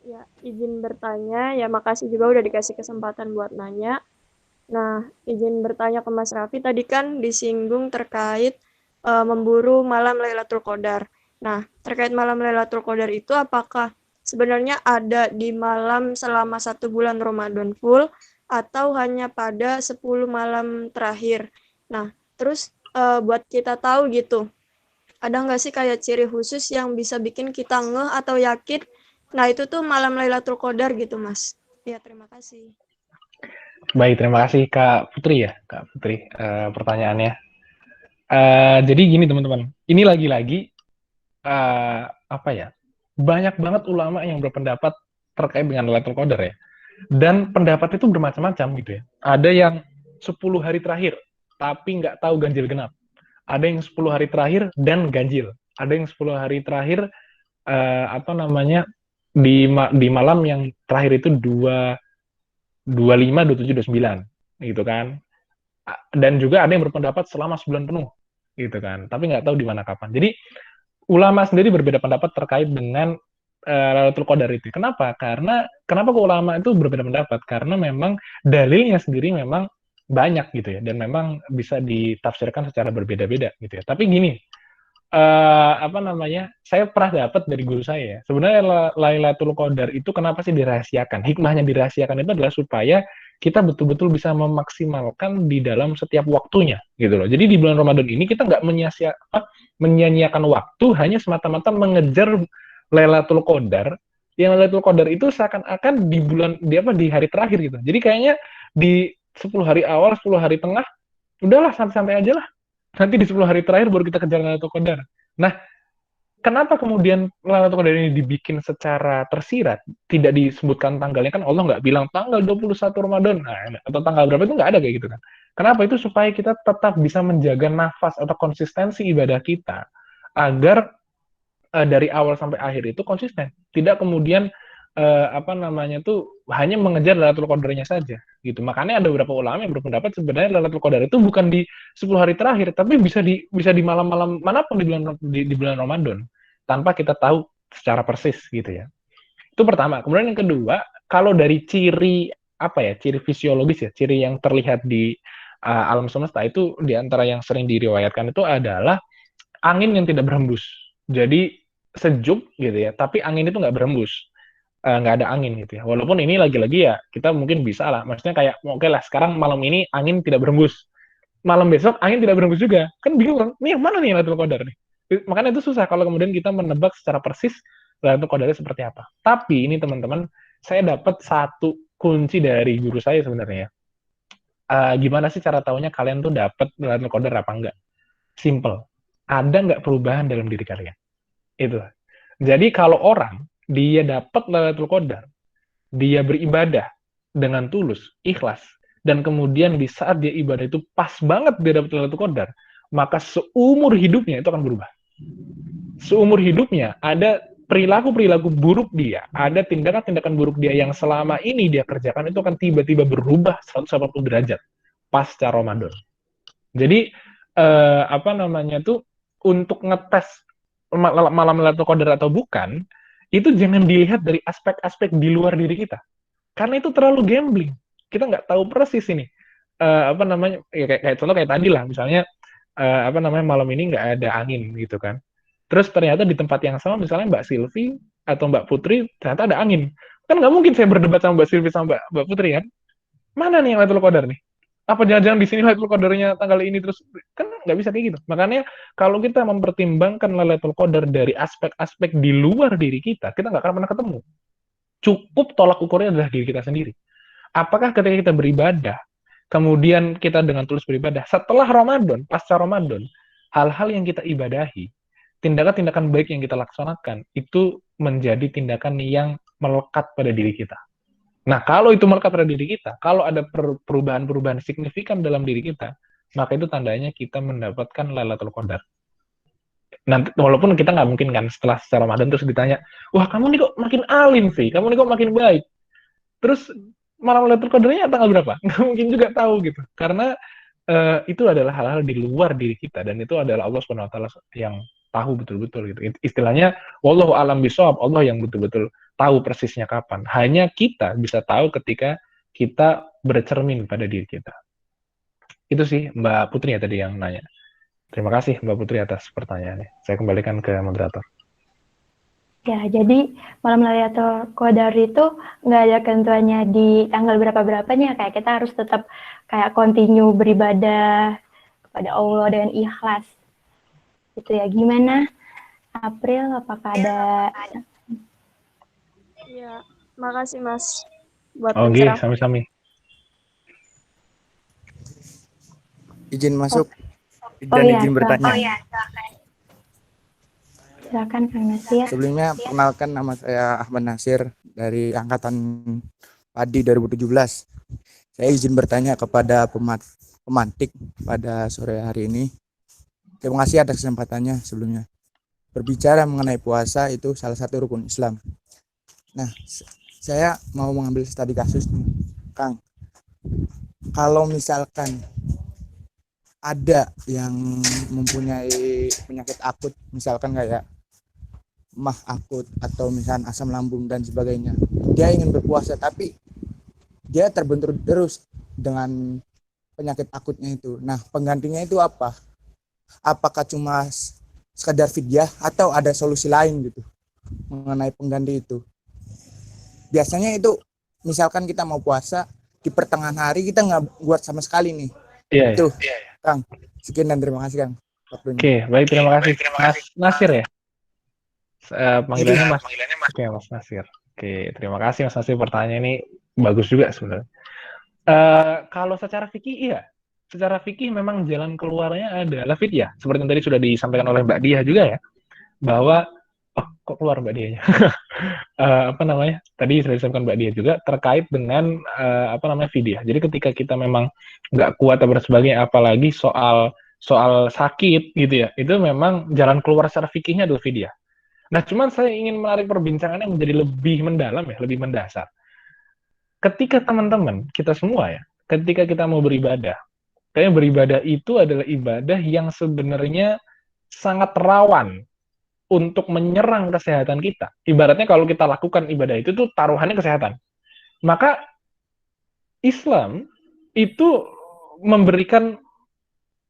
Ya, izin bertanya. Ya, makasih juga udah dikasih kesempatan buat nanya. Nah, izin bertanya ke Mas Raffi. Tadi kan disinggung terkait memburu malam Lailatul Qadar. Nah, terkait malam Lailatul Qadar itu apakah sebenarnya ada di malam selama 1 bulan Ramadan full atau hanya pada 10 malam terakhir? Nah, terus buat kita tahu gitu, ada nggak sih kayak ciri khusus yang bisa bikin kita ngeh atau yakin, nah itu tuh malam Lailatul Qadar gitu, Mas? Ya, terima kasih.
Baik, terima kasih Kak Putri ya, Kak Putri, pertanyaannya. Jadi gini teman-teman, ini lagi-lagi apa ya? Banyak banget ulama yang berpendapat terkait dengan Lailatul Qadar ya. Dan pendapat itu bermacam-macam gitu ya. Ada yang 10 hari terakhir tapi nggak tahu ganjil genap. Ada yang 10 hari terakhir dan ganjil. Ada yang 10 hari terakhir apa namanya di malam yang terakhir itu 25, 27, 29 gitu kan. Dan juga ada yang berpendapat selama sebulan penuh gitu kan. Tapi nggak tahu di mana kapan. Jadi ulama sendiri berbeda pendapat terkait dengan Lailatul Qadar itu. Kenapa? Kenapa ulama itu berbeda pendapat? Karena memang dalilnya sendiri memang banyak gitu ya, dan memang bisa ditafsirkan secara berbeda-beda gitu ya. Tapi gini, apa namanya? Saya pernah dapat dari guru saya. Sebenarnya Lailatul Qadar itu kenapa sih dirahasiakan? Hikmahnya dirahasiakan itu adalah supaya kita betul-betul bisa memaksimalkan di dalam setiap waktunya gitu loh. Jadi di bulan Ramadan ini kita nggak menyia-nyiakan waktu hanya semata-mata mengejar Lailatul Qadar. Yang Lailatul Qadar itu seakan-akan di hari terakhir gitu. Jadi kayaknya di 10 hari awal, 10 hari tengah, udahlah santai-santai aja lah. Nanti di 10 hari terakhir baru kita kejar Lailatul Qadar. Nah, kenapa kemudian Lailatul Qadar ini dibikin secara tersirat, tidak disebutkan tanggalnya, kan Allah nggak bilang tanggal 21 Ramadan, atau tanggal berapa, itu nggak ada kayak gitu kan. Kenapa? Itu supaya kita tetap bisa menjaga nafas atau konsistensi ibadah kita, agar dari awal sampai akhir itu konsisten, tidak kemudian apa namanya tuh hanya mengejar Lailatul Qadarnya saja gitu. Makanya ada beberapa ulama yang berpendapat sebenarnya Lailatul Qadar itu bukan di 10 hari terakhir, tapi bisa di malam-malam manapun di bulan Ramadan tanpa kita tahu secara persis gitu ya. Itu pertama. Kemudian yang kedua, kalau dari ciri apa ya, ciri fisiologis ya, ciri yang terlihat di alam semesta itu di antara yang sering diriwayatkan itu adalah angin yang tidak berhembus. Jadi sejuk gitu ya, tapi angin itu nggak berhembus, nggak ada angin gitu ya. Walaupun ini lagi-lagi ya kita mungkin bisa lah, maksudnya kayak oke lah sekarang malam ini angin tidak berhembus, malam besok angin tidak berhembus juga, kan bingung kan? Ini yang mana nih Lailatul Qadar nih? Makanya itu susah kalau kemudian kita menebak secara persis Lailatul Qadarnya seperti apa. Tapi ini teman-teman, saya dapat satu kunci dari guru saya sebenarnya. Gimana sih cara taunya kalian tuh dapat Lailatul Qadar apa enggak? Simple. Ada nggak perubahan dalam diri kalian? Itu. Jadi kalau orang dia dapat Lailatul Qadar, dia beribadah dengan tulus, ikhlas, dan kemudian di saat dia ibadah itu pas banget dia dapat Lailatul Qadar, maka seumur hidupnya itu akan berubah. Seumur hidupnya ada perilaku-perilaku buruk dia, ada tindakan-tindakan buruk dia yang selama ini dia kerjakan itu akan tiba-tiba berubah 180 derajat pasca Ramadan. Jadi apa namanya tuh, untuk ngetes malam Lailatul Qadar atau bukan, itu jangan dilihat dari aspek-aspek di luar diri kita. Karena itu terlalu gambling. Kita nggak tahu persis ini. Apa namanya, ya kayak contoh kayak tadi lah, misalnya apa namanya, malam ini nggak ada angin gitu kan. Terus ternyata di tempat yang sama, misalnya Mbak Silvi atau Mbak Putri, ternyata ada angin. Kan nggak mungkin saya berdebat sama Mbak Silvi sama Mbak Putri kan. Mana nih yang Lailatul Qadar nih? Apa jangan-jangan di sini Lailatul Qadarnya tanggal ini terus, kan nggak bisa kayak gitu. Makanya kalau kita mempertimbangkan Lailatul Qadar dari aspek-aspek di luar diri kita nggak akan pernah ketemu. Cukup tolak ukurnya adalah diri kita sendiri. Apakah ketika kita beribadah, kemudian kita dengan tulus beribadah, setelah Ramadan, pasca Ramadan, hal-hal yang kita ibadahi, tindakan-tindakan baik yang kita laksanakan, itu menjadi tindakan yang melekat pada diri kita. Nah, kalau itu melekat pada diri kita, kalau ada perubahan-perubahan signifikan dalam diri kita, maka itu tandanya kita mendapatkan Lailatul Qadar. Nanti walaupun kita nggak mungkin kan setelah Ramadan terus ditanya, wah kamu nih kok makin alim sih, kamu nih kok makin baik. Terus malam Lailatul Qadarnya tanggal berapa? Nggak mungkin juga tahu gitu. Karena itu adalah hal-hal di luar diri kita dan itu adalah Allah Subhanahu wa taala yang tahu betul-betul gitu. Istilahnya wallahu alam bisawab, Allah yang betul-betul tahu persisnya kapan. Hanya kita bisa tahu ketika kita bercermin pada diri kita. Itu sih Mbak Putri ya tadi yang nanya. Terima kasih Mbak Putri atas pertanyaannya. Saya kembalikan ke moderator.
Ya, jadi malam Lailatul Qadar itu nggak ada ketentuannya di tanggal berapa-berapanya. Kayak kita harus tetap kayak continue beribadah kepada Allah dengan ikhlas. Itu ya, gimana? April, apakah ada?
Ya, makasih Mas buat
Oke,
pencerahan.
sami-sami.
Izin masuk
Oh
dan
iya,
izin bertanya.
Silakan Kang Nasir.
Sebelumnya perkenalkan, nama saya Ahmad Nasir dari angkatan Padi 2017. Saya izin bertanya kepada pemantik pada sore hari ini. Terima kasih atas kesempatannya sebelumnya. Berbicara mengenai puasa itu salah satu rukun Islam. Nah, saya mau mengambil studi kasus nih, Kang. Kalau misalkan ada yang mempunyai penyakit akut, misalkan kayak mah akut atau misalkan asam lambung dan sebagainya, dia ingin berpuasa tapi dia terbentur terus dengan penyakit akutnya itu. Nah, penggantinya itu apa? Apakah cuma sekedar fidyah atau ada solusi lain gitu mengenai pengganti itu? Biasanya itu misalkan kita mau puasa di pertengahan hari kita nggak buat sama sekali nih.
Iya,
Itu Kang, sekian dan terima kasih Kang.
Oke, baik, terima kasih. Mas Nasir ya? Panggilannya Mas. Oke, Mas Nasir. Oke, terima kasih Mas Nasir, pertanyaan ini bagus juga sebenarnya. Kalau secara fikih iya. Secara fikih memang jalan keluarnya adalah fidyah. Seperti yang tadi sudah disampaikan oleh Mbak Diah juga ya, bahwa kok keluar Mbak Diahnya? Apa namanya? Tadi sudah disampaikan Mbak Diah juga terkait dengan apa namanya fidyah. Jadi ketika kita memang nggak kuat atau sebagainya, apalagi soal sakit gitu ya, itu memang jalan keluar secara fikihnya adalah fidyah. Nah, cuman saya ingin menarik perbincangannya menjadi lebih mendalam ya, lebih mendasar. Ketika teman-teman, kita semua ya, ketika kita mau beribadah, kayaknya beribadah itu adalah ibadah yang sebenarnya sangat rawan untuk menyerang kesehatan kita. Ibaratnya kalau kita lakukan ibadah itu tuh taruhannya kesehatan. Maka Islam itu memberikan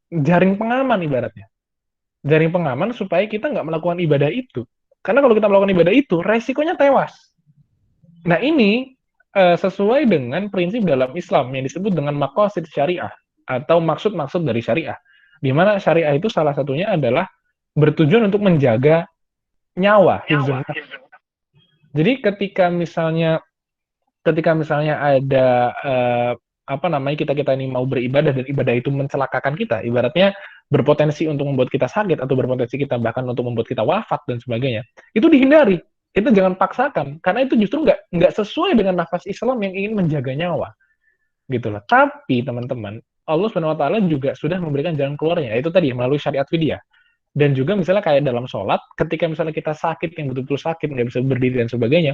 jaring pengaman ibaratnya. Jaring pengaman supaya kita nggak melakukan ibadah itu. Karena kalau kita melakukan ibadah itu, resikonya tewas. Nah ini sesuai dengan prinsip dalam Islam yang disebut dengan maqasid syariah atau maksud-maksud dari syariah. Di mana syariah itu salah satunya adalah bertujuan untuk menjaga nyawa. Jadi ketika misalnya ada apa namanya kita ini mau beribadah dan ibadah itu mencelakakan kita, ibaratnya berpotensi untuk membuat kita sakit atau berpotensi kita bahkan untuk membuat kita wafat dan sebagainya, itu dihindari. Kita jangan paksakan karena itu justru nggak sesuai dengan nafas Islam yang ingin menjaga nyawa, gitu loh. Tapi teman-teman, Allah Subhanahu Wa Taala juga sudah memberikan jalan keluarnya, yaitu tadi melalui syariat fidyah. Dan juga misalnya kayak dalam sholat, ketika misalnya kita sakit yang betul-betul sakit nggak bisa berdiri dan sebagainya,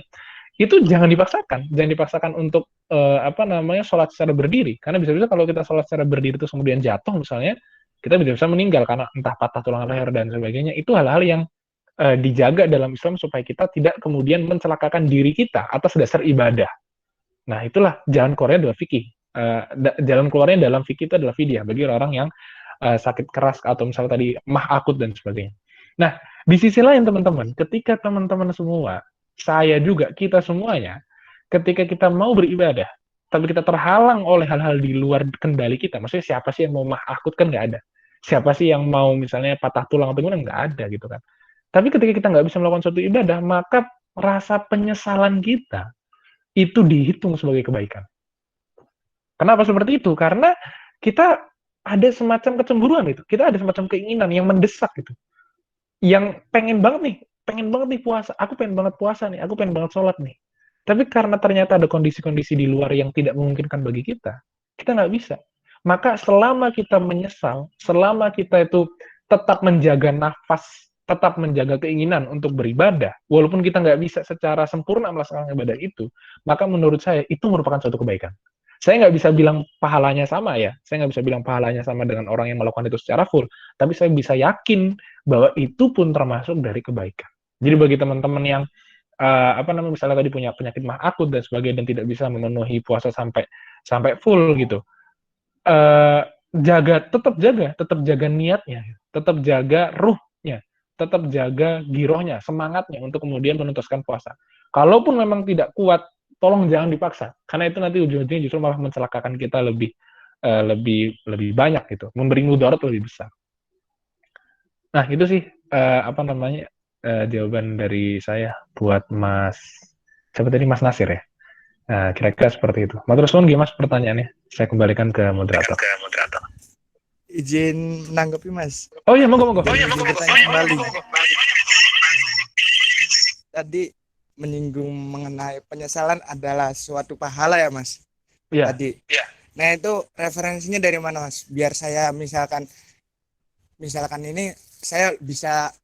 itu jangan dipaksakan untuk apa namanya sholat secara berdiri, karena bisa-bisa kalau kita sholat secara berdiri terus kemudian jatuh misalnya, kita bisa meninggal karena entah patah tulang leher dan sebagainya. Itu hal-hal yang dijaga dalam Islam supaya kita tidak kemudian mencelakakan diri kita atas dasar ibadah. Nah itulah jalan keluarnya adalah fikih. Jalan keluarnya dalam fikih itu adalah fidyah bagi orang yang sakit keras atau misalnya tadi mah akut dan sebagainya. Nah di sisi lain teman-teman, ketika teman-teman semua, saya juga, kita semuanya, ketika kita mau beribadah, tapi kita terhalang oleh hal-hal di luar kendali kita, maksudnya siapa sih yang mau mah akut kan nggak ada. Siapa sih yang mau misalnya patah tulang atau gimana, nggak ada gitu kan. Tapi ketika kita nggak bisa melakukan suatu ibadah, maka rasa penyesalan kita itu dihitung sebagai kebaikan. Kenapa seperti itu? Karena kita ada semacam kecemburuan itu. Kita ada semacam keinginan yang mendesak gitu. Yang pengen banget nih puasa. Aku pengen banget puasa nih. Aku pengen banget sholat nih. Tapi karena ternyata ada kondisi-kondisi di luar yang tidak memungkinkan bagi kita nggak bisa. Maka selama kita menyesal, selama kita itu tetap menjaga nafas, tetap menjaga keinginan untuk beribadah, walaupun kita nggak bisa secara sempurna melaksanakan ibadah itu, maka menurut saya itu merupakan suatu kebaikan. Saya nggak bisa bilang pahalanya sama ya, saya nggak bisa bilang pahalanya sama dengan orang yang melakukan itu secara full, tapi saya bisa yakin bahwa itu pun termasuk dari kebaikan. Jadi bagi teman-teman yang misalnya tadi punya penyakit mah akut dan sebagainya dan tidak bisa memenuhi puasa sampai sampai full gitu, tetap jaga niatnya, tetap jaga ruhnya, tetap jaga girohnya, semangatnya untuk kemudian menuntaskan puasa. Kalaupun memang tidak kuat, tolong jangan dipaksa, karena itu nanti ujung-ujungnya justru malah mencelakakan kita lebih banyak gitu, memberi mudarat lebih besar. Nah itu sih jawaban dari saya buat siapa tadi, Mas Nasir ya. Nah, kira-kira seperti itu. Terus gimana Mas pertanyaannya? Saya kembalikan ke moderator.
Izin menanggapi Mas.
Oh iya, monggo.
Kembali. Tadi menyinggung mengenai penyesalan adalah suatu pahala ya Mas.
Iya.
Tadi. Iya. Nah itu referensinya dari mana Mas? Biar saya misalkan ini saya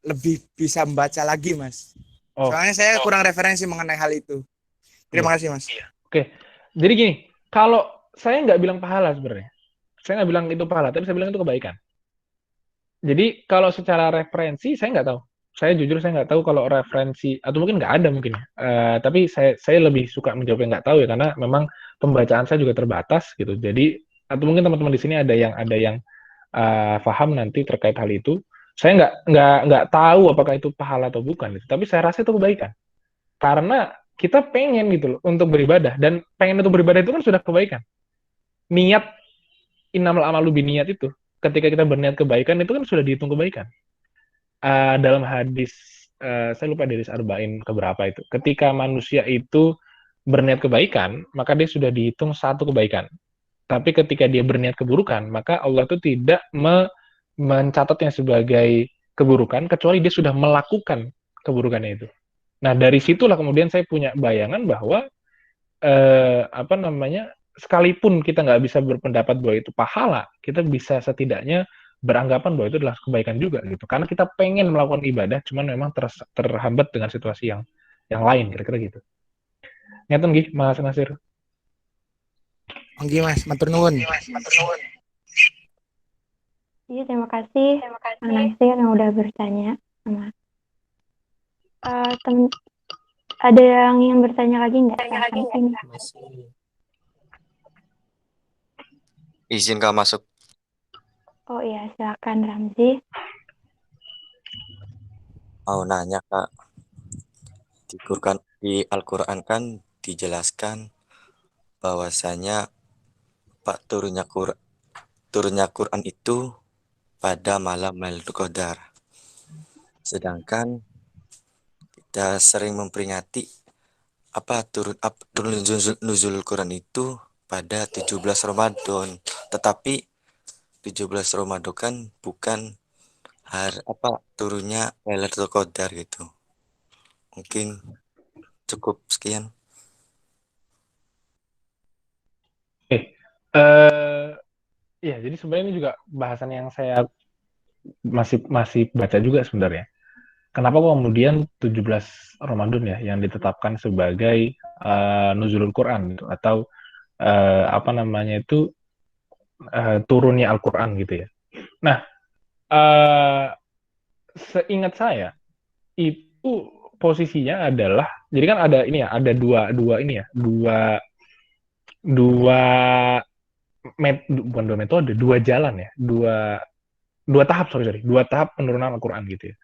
lebih bisa membaca lagi Mas. Soalnya saya kurang referensi mengenai hal itu. Terima kasih Mas.
Oke. Jadi gini, kalau saya nggak bilang pahala sebenarnya. Saya nggak bilang itu pahala, tapi saya bilang itu kebaikan. Jadi kalau secara referensi saya nggak tahu. Saya jujur saya nggak tahu kalau referensi, atau mungkin nggak ada mungkin ya. Tapi saya lebih suka menjawab yang nggak tahu ya, karena memang pembacaan saya juga terbatas gitu. Jadi atau mungkin teman-teman di sini ada yang paham nanti terkait hal itu. Saya nggak tahu apakah itu pahala atau bukan. Gitu. Tapi saya rasa itu kebaikan. Karena kita pengen gitu loh untuk beribadah, dan pengen untuk beribadah itu kan sudah kebaikan. Niat, innamal a'malu binniyat itu, ketika kita berniat kebaikan itu kan sudah dihitung kebaikan. Dalam hadis saya lupa hadis arba'in keberapa itu, ketika manusia itu berniat kebaikan maka dia sudah dihitung satu kebaikan, tapi ketika dia berniat keburukan maka Allah itu tidak mencatatnya sebagai keburukan kecuali dia sudah melakukan keburukannya itu. Nah dari situlah kemudian saya punya bayangan bahwa sekalipun kita nggak bisa berpendapat bahwa itu pahala, kita bisa setidaknya beranggapan bahwa itu adalah kebaikan juga gitu. Karena kita pengen melakukan ibadah, cuman memang terhambat dengan situasi yang lain, kira-kira gitu. Ngeten nggih, Mas Nasir.
Nggih Mas, matur nuwun.
Iya, terima kasih Mas Nasir yang udah bertanya sama. Ada yang ingin bertanya lagi nggak?
Izin Kak masuk.
Oh iya, silakan Ramzi.
Mau nanya Kak, di Al-Quran kan dijelaskan bahwasanya turunnya Quran itu pada malam Lailatul Qadar. Sedangkan kita sering memperingati turun nuzul Quran itu pada 17 Ramadan. Tetapi 17 Ramadan kan bukan turunnya Lailatul Qadar gitu. Mungkin cukup sekian.
Ya, jadi sebenarnya ini juga bahasan yang saya masih baca juga sebenarnya. Kenapa kok kemudian 17 Ramadan ya yang ditetapkan sebagai nuzulul Quran gitu, atau turunnya Al-Quran gitu ya. Nah, seingat saya itu posisinya adalah, jadi kan ada ini ya, ada dua metode, dua jalan ya, dua tahap penurunan Al-Quran gitu ya.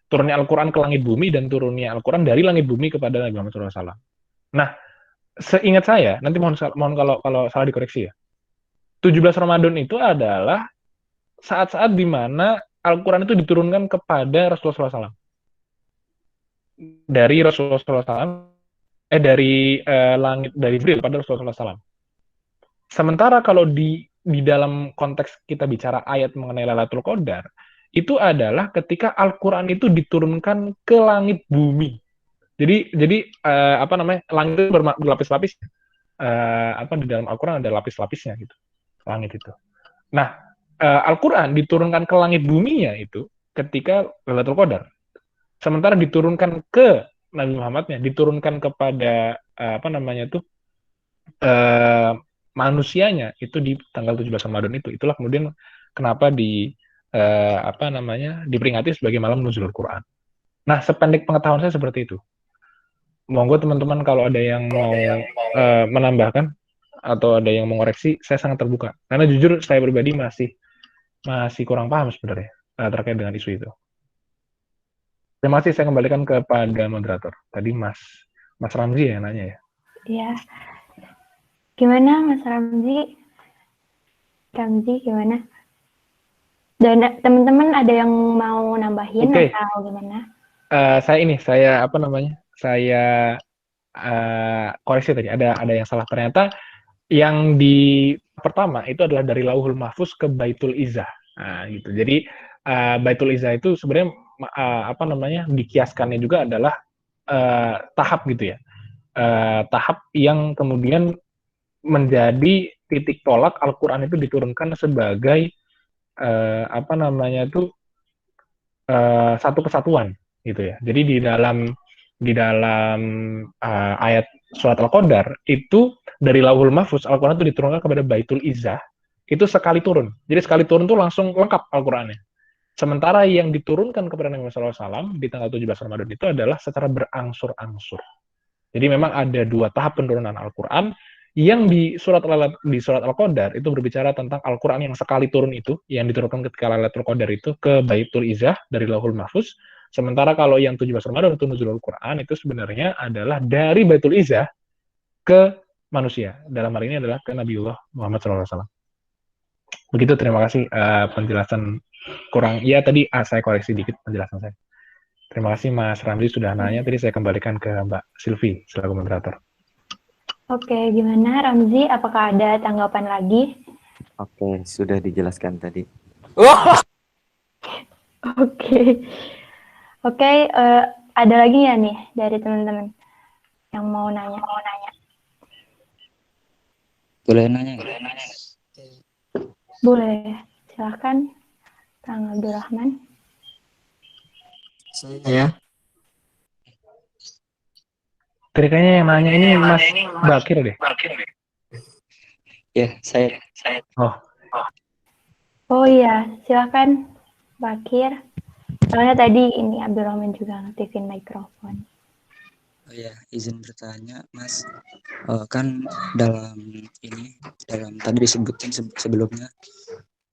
Turunnya Al-Quran ke langit bumi dan turunnya Al-Quran dari langit bumi kepada Nabi Muhammad SAW. Nah, seingat saya, nanti mohon kalau salah dikoreksi ya, 17 Ramadan itu adalah saat-saat di mana Al-Quran itu diturunkan kepada Rasulullah SAW. Dari Rasulullah SAW, dari langit, dari Jibril pada Rasulullah SAW. Sementara kalau di dalam konteks kita bicara ayat mengenai Lailatul Qadar, itu adalah ketika Al-Quran itu diturunkan ke langit bumi. Jadi langit itu berlapis-lapis. Di dalam Al-Quran ada lapis-lapisnya gitu, langit itu. Nah, Al-Quran diturunkan ke langit buminya itu ketika Lailatul Qadar. Sementara diturunkan ke Nabi Muhammadnya, diturunkan kepada apa namanya tuh eh, manusianya itu di tanggal 17 Ramadan itu. Itulah kemudian kenapa apa namanya diperingati sebagai malam nuzulul Quran. Nah, sependek pengetahuan saya seperti itu. Monggo teman-teman kalau ada yang mau menambahkan atau ada yang mengoreksi, saya sangat terbuka. Karena jujur saya pribadi masih kurang paham sebenarnya terkait dengan isu itu. Terima kasih, saya kembalikan kepada moderator. Tadi Mas Ramzi ya nanya ya.
Iya. Gimana Mas Ramzi? Ramzi gimana? Dan teman-teman ada yang mau nambahin atau gimana?
Saya apa namanya? Saya koreksi tadi ada yang salah. Ternyata yang di pertama itu adalah dari Lauhul Mahfuz ke Baitul Izzah. Nah, gitu. Jadi Baitul Izzah itu sebenarnya apa namanya? Dikiaskannya juga adalah tahap gitu ya. Tahap yang kemudian menjadi titik tolak Al-Qur'an itu diturunkan sebagai apa namanya itu satu kesatuan gitu ya. Jadi di dalam ayat surat Al-Qadar itu dari Lauhul Mahfuz Al-Qur'an itu diturunkan kepada Baitul Izzah itu sekali turun. Jadi sekali turun tuh langsung lengkap Al-Qur'annya. Sementara yang diturunkan kepada Nabi Muhammad SAW di tanggal 17 Ramadan itu adalah secara berangsur-angsur. Jadi memang ada dua tahap penurunan Al-Quran yang di surat Al-Qadar itu berbicara tentang Al-Quran yang sekali turun itu, yang diturunkan ketika Lailatul Qadar itu ke Baitul Izzah dari Lauhul Mahfuz. Sementara kalau yang 17 Ramadan itu nuzulul Quran itu sebenarnya adalah dari Baitul Izzah ke manusia. Dalam hal ini adalah ke Nabiullah Muhammad SAW. Begitu, terima kasih penjelasan kurang. Ya tadi saya koreksi dikit penjelasan saya. Terima kasih Mas Ramzi sudah nanya. Tadi saya kembalikan ke Mbak Silvi selaku moderator.
Oke, gimana Ramzi? Apakah ada tanggapan lagi?
Oke, sudah dijelaskan tadi.
Oke, ada lagi ya nih dari teman-teman yang mau nanya?
Boleh nanya?
Boleh, silakan Kang Abdurrahman.
Saya.
Tadi kayaknya yang nanya ini Mas Bakir deh.
Ya, saya.
Oh iya, silakan Bakir. Soalnya tadi ini Abdurrahman juga ngaktifin mikrofon.
Oh ya, izin bertanya, Mas. Kan dalam tadi disebutin sebelumnya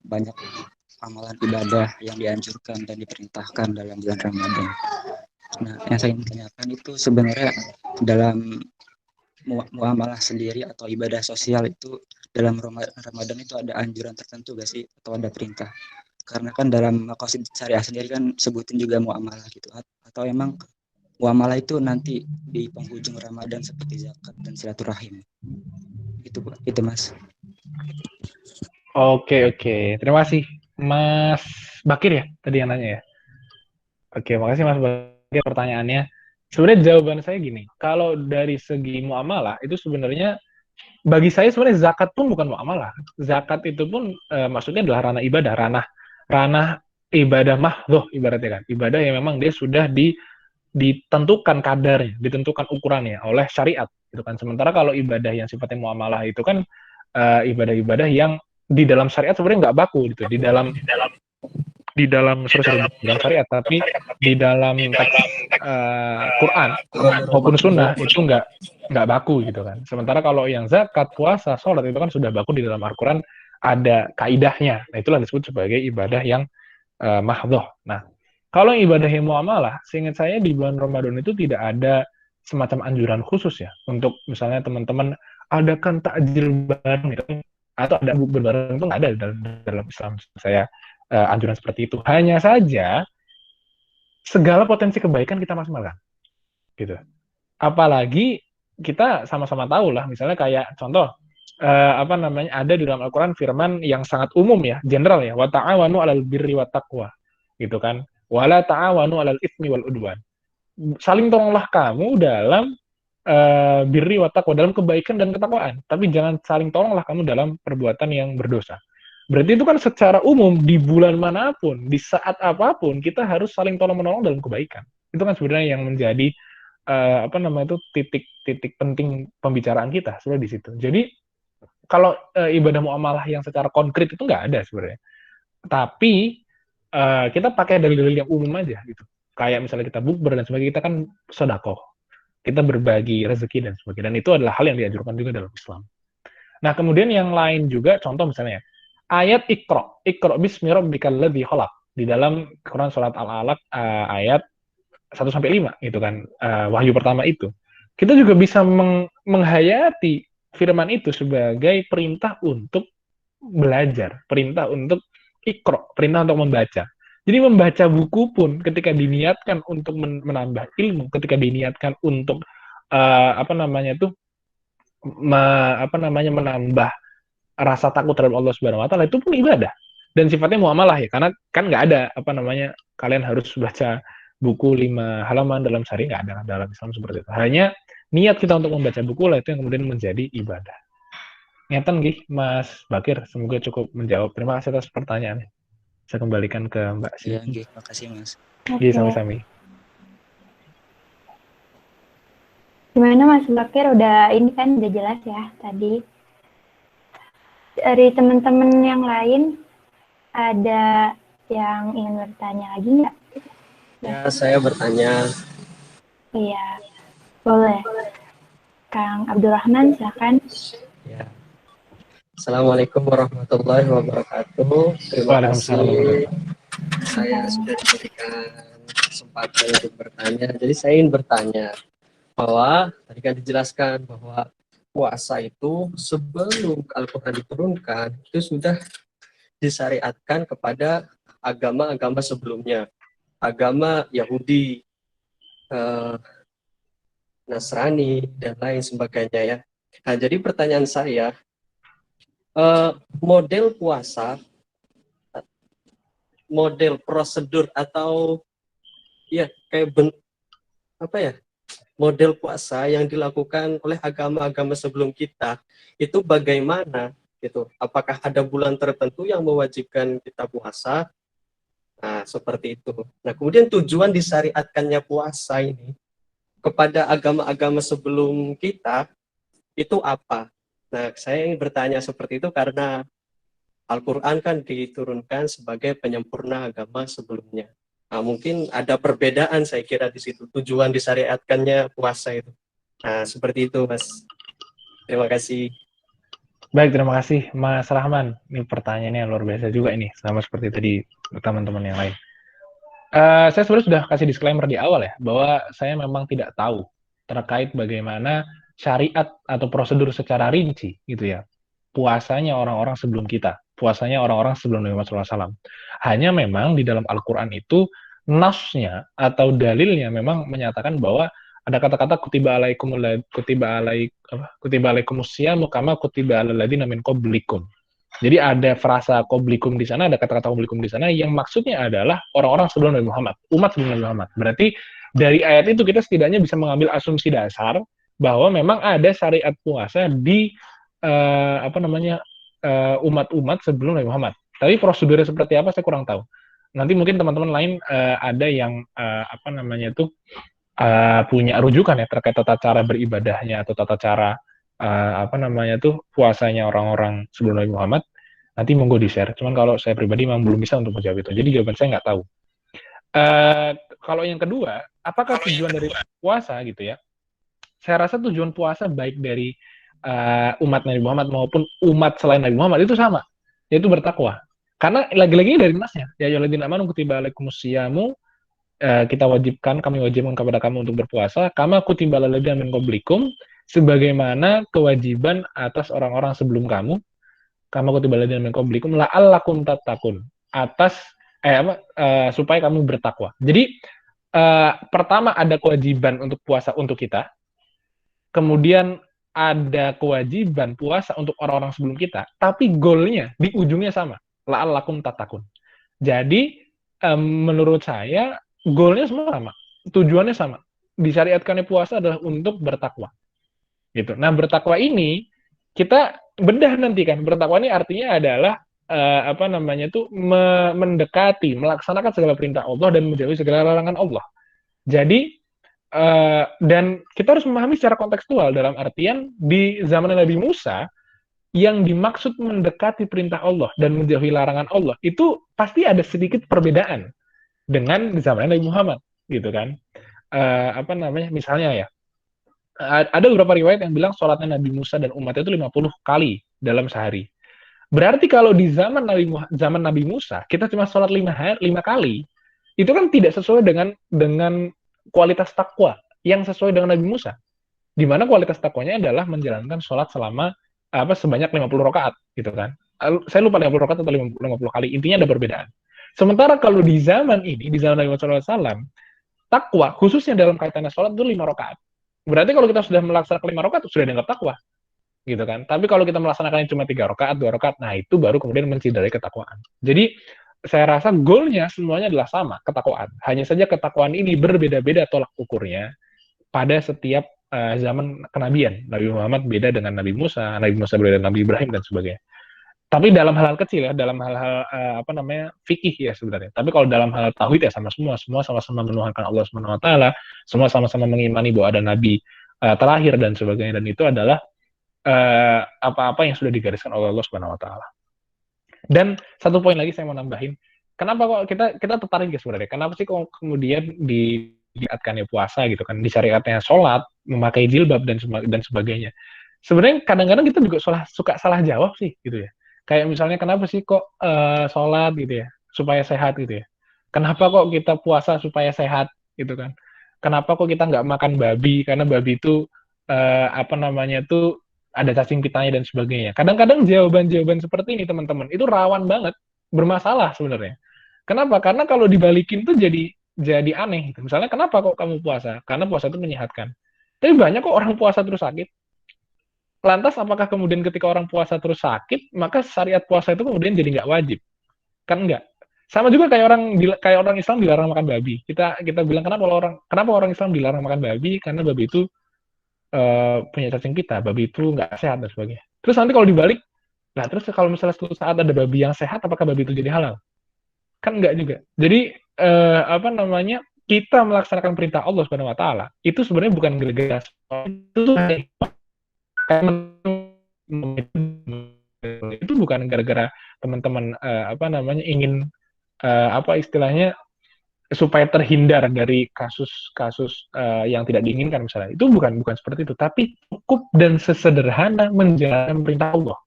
banyak amalan ibadah yang dianjurkan dan diperintahkan dalam bulan Ramadan. Nah, yang saya ingin tanyakan itu sebenarnya dalam muamalah sendiri atau ibadah sosial itu dalam Ramadan itu ada anjuran tertentu gak sih atau ada perintah? Karena kan dalam maqasid syariah sendiri kan sebutin juga muamalah gitu, atau emang muamalah itu nanti di penghujung Ramadan seperti zakat dan silaturahim. Itu Mas.
Oke. Terima kasih Mas Bakir ya tadi yang nanya ya. Oke, makasih Mas Bakir pertanyaannya. Sebenarnya jawaban saya gini, kalau dari segi muamalah itu sebenarnya bagi saya sebenarnya zakat pun bukan muamalah. Zakat itu pun maksudnya adalah ranah ibadah, ranah ibadah mahdhoh ibaratnya kan. Ibadah yang memang dia sudah ditentukan kadarnya, ditentukan ukurannya oleh syariat gitu kan. Sementara kalau ibadah yang sifatnya muamalah itu kan ibadah-ibadah yang di dalam syariat sebenarnya nggak baku gitu. Di dalam syariat, tapi di dalam teks Quran maupun Sunnah itu nggak baku gitu kan. Sementara kalau yang zakat, puasa, sholat itu kan sudah baku di dalam Al-Quran ada kaidahnya. Nah itulah disebut sebagai ibadah yang mahdhoh. Nah kalau ibadah yang muamalah, seingat saya di bulan Ramadan itu tidak ada semacam anjuran khusus ya untuk misalnya teman-teman adakan takjil bareng gitu atau ada bukber bareng itu nggak ada dalam Islam saya. Anjuran seperti itu. Hanya saja segala potensi kebaikan kita maksimalkan, gitu. Apalagi kita sama-sama tahu lah, misalnya kayak contoh apa namanya ada di dalam Al-Quran firman yang sangat umum ya, general ya, wa ta'awanu 'alal birri wat taqwa, gitu kan. Wala ta'awanu 'alal itsmi wal udwan. Saling tolonglah kamu dalam birri wat taqwa, dalam kebaikan dan ketakwaan, tapi jangan saling tolonglah kamu dalam perbuatan yang berdosa. Berarti itu kan secara umum di bulan manapun, di saat apapun kita harus saling tolong-menolong dalam kebaikan. Itu kan sebenarnya yang menjadi apa namanya itu titik-titik penting pembicaraan kita sebenarnya di situ. Jadi kalau ibadah muamalah yang secara konkret itu nggak ada sebenarnya. Tapi kita pakai dalil-dalil yang umum aja gitu. Kayak misalnya kita bukber dan sebagainya, kita kan sedekah, kita berbagi rezeki dan sebagainya. Dan itu adalah hal yang dianjurkan juga dalam Islam. Nah, kemudian yang lain juga, contoh misalnya, ayat Iqra bismi rabbikal ladzi khalaq, di dalam Quran surat Al-Alaq ayat 1-5 gitu kan, wahyu pertama itu. Kita juga bisa menghayati firman itu sebagai perintah untuk belajar, perintah untuk Iqra, perintah untuk membaca. Jadi membaca buku pun ketika diniatkan untuk menambah ilmu, ketika diniatkan untuk apa namanya itu menambah rasa takut terhadap Allah Subhanahu wa taala, itu pun ibadah. Dan sifatnya muamalah ya, karena kan nggak ada kalian harus baca buku 5 halaman dalam sehari, nggak ada dalam Islam seperti itu. Hanya niat kita untuk membaca buku lah itu yang kemudian menjadi ibadah. Ngeten nggih, Mas Bakir, semoga cukup menjawab. Terima kasih atas pertanyaannya. Saya kembalikan ke Mbak Sri.
Iya, nggih, makasih Mas.
Iya, sami-sami.
Gimana Mas Bakir, udah ini kan udah jelas ya tadi. Dari teman-teman yang lain, ada yang ingin bertanya lagi nggak?
Ya, saya bertanya.
Iya, boleh. Kang Abdurrahman, silakan.
Ya. Assalamualaikum warahmatullahi wabarakatuh. Terima kasih saya sudah diberikan kesempatan untuk bertanya. Jadi saya ingin bertanya bahwa tadi kan dijelaskan bahwa puasa itu sebelum Al-Quran diturunkan itu sudah disyariatkan kepada agama-agama sebelumnya, agama Yahudi, Nasrani dan lain sebagainya ya. Nah, jadi pertanyaan saya, model puasa, model prosedur atau ya kayak model puasa yang dilakukan oleh agama-agama sebelum kita itu bagaimana gitu? Apakah ada bulan tertentu yang mewajibkan kita puasa? Nah, seperti itu. Nah, kemudian tujuan disyariatkannya puasa ini kepada agama-agama sebelum kita itu apa? Nah, saya ingin bertanya seperti itu karena Al-Quran kan diturunkan sebagai penyempurna agama sebelumnya. Nah, mungkin ada perbedaan saya kira di situ, tujuan disyariatkannya puasa itu. Nah, seperti itu, Mas. Terima kasih.
Baik, terima kasih Mas Rahman. Ini pertanyaannya luar biasa juga ini, sama seperti tadi teman-teman yang lain. Saya sebenarnya sudah kasih disclaimer di awal ya, bahwa saya memang tidak tahu terkait bagaimana syariat atau prosedur secara rinci gitu ya, puasanya orang-orang sebelum kita, puasanya orang-orang sebelum Nabi Muhammad SAW. Hanya memang di dalam Al-Quran itu nasnya atau dalilnya memang menyatakan bahwa ada kata-kata kutiba alaikumusyamu kama kutiba alal ladzina min qablikum. Jadi ada frasa qoblikum di sana, ada kata-kata qoblikum di sana yang maksudnya adalah orang-orang sebelum Nabi Muhammad, umat sebelum Nabi Muhammad. Berarti dari ayat itu kita setidaknya bisa mengambil asumsi dasar bahwa memang ada syariat puasa di umat-umat sebelum Nabi Muhammad. Tapi prosedurnya seperti apa saya kurang tahu. Nanti mungkin teman-teman lain ada yang punya rujukan ya terkait tata cara beribadahnya atau tata cara puasanya orang-orang sebelum Nabi Muhammad. Nanti monggo di-share. Cuman kalau saya pribadi memang belum bisa untuk menjawab itu. Jadi jawaban saya nggak tahu. Kalau yang kedua, apakah tujuan dari puasa gitu ya? Saya rasa tujuan puasa baik dari umat Nabi Muhammad maupun umat selain Nabi Muhammad itu sama, yaitu bertakwa. Karena lagi-lagi dari nasnya, ya ayyuhalladzina amanu kutiba alaikumusyamu, kami wajibkan kepada kamu untuk berpuasa, kama kutiba alal ladzina min qablikum, sebagaimana kewajiban atas orang-orang sebelum kamu, kama kutiba alal ladzina min qablikum la'allakum tattaqun, supaya kamu bertakwa. Jadi pertama ada kewajiban untuk puasa untuk kita, kemudian ada kewajiban puasa untuk orang-orang sebelum kita, tapi goalnya di ujungnya sama, la'allakum tattaqun. Jadi menurut saya goalnya semua sama, tujuannya sama. Disyariatkannya puasa adalah untuk bertakwa, gitu. Nah, bertakwa ini kita bedah nanti kan. Bertakwa ini artinya adalah apa namanya tuh mendekati, melaksanakan segala perintah Allah dan menjauhi segala larangan Allah. Jadi dan kita harus memahami secara kontekstual dalam artian di zaman Nabi Musa yang dimaksud mendekati perintah Allah dan menjauhi larangan Allah itu pasti ada sedikit perbedaan dengan di zaman Nabi Muhammad gitu kan. Apa namanya misalnya ya ada beberapa riwayat yang bilang sholatnya Nabi Musa dan umatnya itu 50 kali dalam sehari. Berarti kalau di zaman Nabi Musa kita cuma sholat 5 kali, itu kan tidak sesuai dengan kualitas takwa yang sesuai dengan Nabi Musa. Di mana kualitas takwanya adalah menjalankan sholat selama sebanyak 50 rakaat gitu kan. Saya lupa 50 rakaat atau 50 kali. Intinya ada perbedaan. Sementara kalau di zaman ini, di zaman Nabi Muhammad SAW, takwa khususnya dalam kaitannya sholat itu 5 rakaat. Berarti kalau kita sudah melaksanakan 5 rakaat sudah dianggap takwa gitu kan. Tapi kalau kita melaksanakannya cuma 3 rakaat, 2 rakaat, nah itu baru kemudian menciderai ketakwaan. Jadi saya rasa goalnya semuanya adalah sama, ketakwaan. Hanya saja ketakwaan ini berbeda-beda tolak ukurnya pada setiap zaman kenabian. Nabi Muhammad beda dengan Nabi Musa berbeda dengan Nabi Ibrahim dan sebagainya. Tapi dalam hal-hal kecil ya, dalam hal-hal fikih ya sebenarnya. Tapi kalau dalam hal tauhid ya sama semua sama-sama menuhankan Allah Subhanahu wa taala, semua sama-sama mengimani bahwa ada nabi terakhir dan sebagainya, dan itu adalah apa-apa yang sudah digariskan oleh Allah Subhanahu wa taala. Dan satu poin lagi saya mau nambahin, kenapa kok kita tertarik ya sebenarnya? Kenapa sih kok kemudian disyariatkannya puasa gitu kan, disyariatnya sholat, memakai jilbab dan sebagainya. Sebenarnya kadang-kadang kita juga suka salah jawab sih gitu ya. Kayak misalnya kenapa sih kok sholat gitu ya, supaya sehat gitu ya. Kenapa kok kita puasa supaya sehat gitu kan. Kenapa kok kita nggak makan babi, karena babi itu apa namanya tuh ada cacing pitanya dan sebagainya. Kadang-kadang jawaban-jawaban seperti ini teman-teman itu rawan banget bermasalah sebenarnya. Kenapa? Karena kalau dibalikin tuh jadi aneh. Gitu. Misalnya kenapa kok kamu puasa? Karena puasa itu menyehatkan. Tapi banyak kok orang puasa terus sakit. Lantas apakah kemudian ketika orang puasa terus sakit, maka syariat puasa itu kemudian jadi nggak wajib? Kan nggak. Sama juga kayak orang Islam dilarang makan babi. Kita bilang kenapa orang Islam dilarang makan babi? Karena babi itu punya cacing pita, babi itu nggak sehat dan sebagainya. Terus nanti kalau dibalik, nah terus kalau misalnya suatu saat ada babi yang sehat, apakah babi itu jadi halal? Kan nggak juga. Jadi apa namanya kita melaksanakan perintah Allah Subhanahu Wa Taala itu sebenarnya bukan gara-gara itu bukan gara-gara teman-teman apa namanya ingin apa istilahnya supaya terhindar dari kasus-kasus yang tidak diinginkan misalnya. Itu bukan seperti itu, tapi cukup dan sesederhana menjalankan perintah Allah.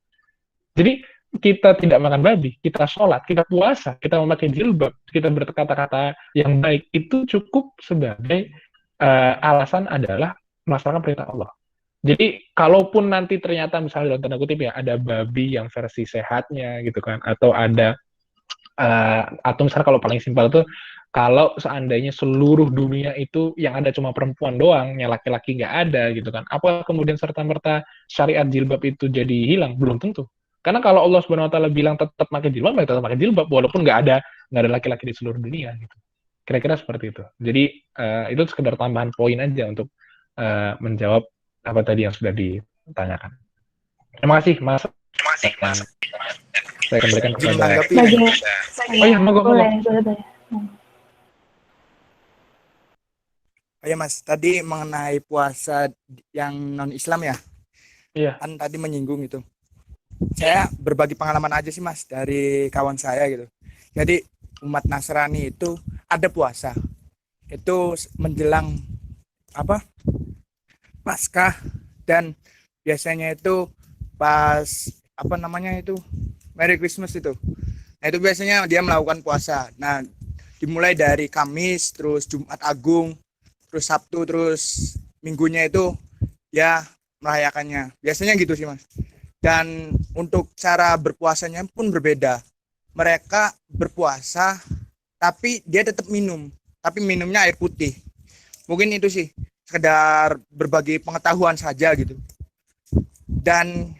Jadi kita tidak makan babi, kita sholat, kita puasa, kita memakai jilbab, kita berkata-kata yang baik, itu cukup sebagai alasan adalah melaksanakan perintah Allah. Jadi kalaupun nanti ternyata misalnya dalam tanda kutip ya ada babi yang versi sehatnya gitu kan, atau ada atau misalnya kalau paling simpel itu kalau seandainya seluruh dunia itu yang ada cuma perempuan doang, yang laki-laki nggak ada gitu kan, apa kemudian serta-merta syariat jilbab itu jadi hilang? Belum tentu. Karena kalau Allah Subhanahu Wa Taala bilang tetap pakai jilbab, ya tetap pakai jilbab walaupun nggak ada laki-laki di seluruh dunia gitu. Kira-kira seperti itu. Jadi itu sekedar tambahan poin aja untuk menjawab apa tadi yang sudah ditanyakan. Terima kasih Mas. Saya kembalikan kepada
Oh iya,
monggo.
boleh.
Oh ya Mas, tadi mengenai puasa yang non-Islam ya?
Iya.
Kan tadi menyinggung itu. Saya berbagi pengalaman aja sih Mas, dari kawan saya gitu. Jadi umat Nasrani itu ada puasa. Itu menjelang Paskah, dan biasanya itu pas Merry Christmas itu. Nah itu biasanya dia melakukan puasa. Nah dimulai dari Kamis, terus Jumat Agung, terus Sabtu, terus Minggunya itu ya merayakannya. Biasanya gitu sih Mas. Dan untuk cara berpuasanya pun berbeda. Mereka berpuasa tapi dia tetap minum, tapi minumnya air putih. Mungkin itu sih, sekedar berbagi pengetahuan saja gitu. Dan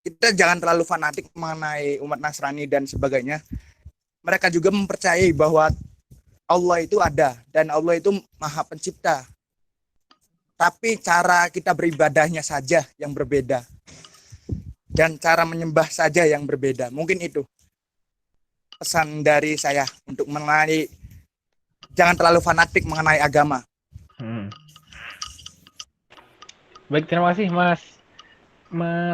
kita jangan terlalu fanatik mengenai umat Nasrani dan sebagainya. Mereka juga mempercayai bahwa Allah itu ada dan Allah itu Maha Pencipta. Tapi cara kita beribadahnya saja yang berbeda. Dan cara menyembah saja yang berbeda. Mungkin itu. pesan dari saya untuk mengenai jangan terlalu fanatik mengenai agama.
Baik, terima kasih Mas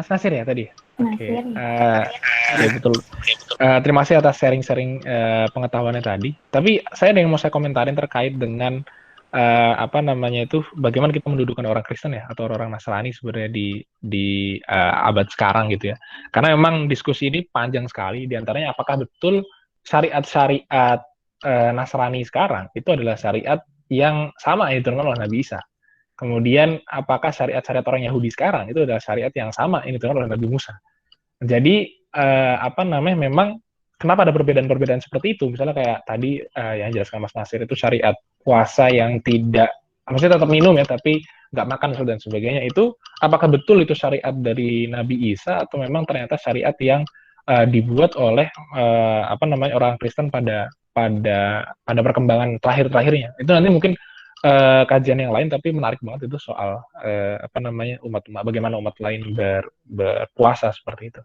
Nasir ya tadi. Oke,
Nasir.
ya betul. Terima kasih atas sharing-sharing pengetahuannya tadi. Tapi saya ada yang mau saya komentarin terkait dengan apa namanya itu, bagaimana kita mendudukan orang Kristen ya atau orang Nasrani sebenarnya di abad sekarang gitu ya. Karena memang diskusi ini panjang sekali. Di antaranya apakah betul syariat-syariat Nasrani sekarang itu adalah syariat yang sama yang diturunkan oleh Nabi Isa. Kemudian apakah syariat-syariat orang Yahudi sekarang itu adalah syariat yang sama yang diturunkan oleh Nabi Musa. Jadi apa namanya, memang kenapa ada perbedaan-perbedaan seperti itu? Misalnya kayak tadi yang jelaskan Mas Nasir itu syariat puasa yang tidak, maksudnya tetap minum ya, tapi nggak makan dan sebagainya. Itu apakah betul itu syariat dari Nabi Isa atau memang ternyata syariat yang dibuat oleh apa namanya orang Kristen pada perkembangan terakhir-terakhirnya? Itu nanti mungkin kajian yang lain, tapi menarik banget itu soal apa namanya bagaimana umat lain berpuasa seperti itu.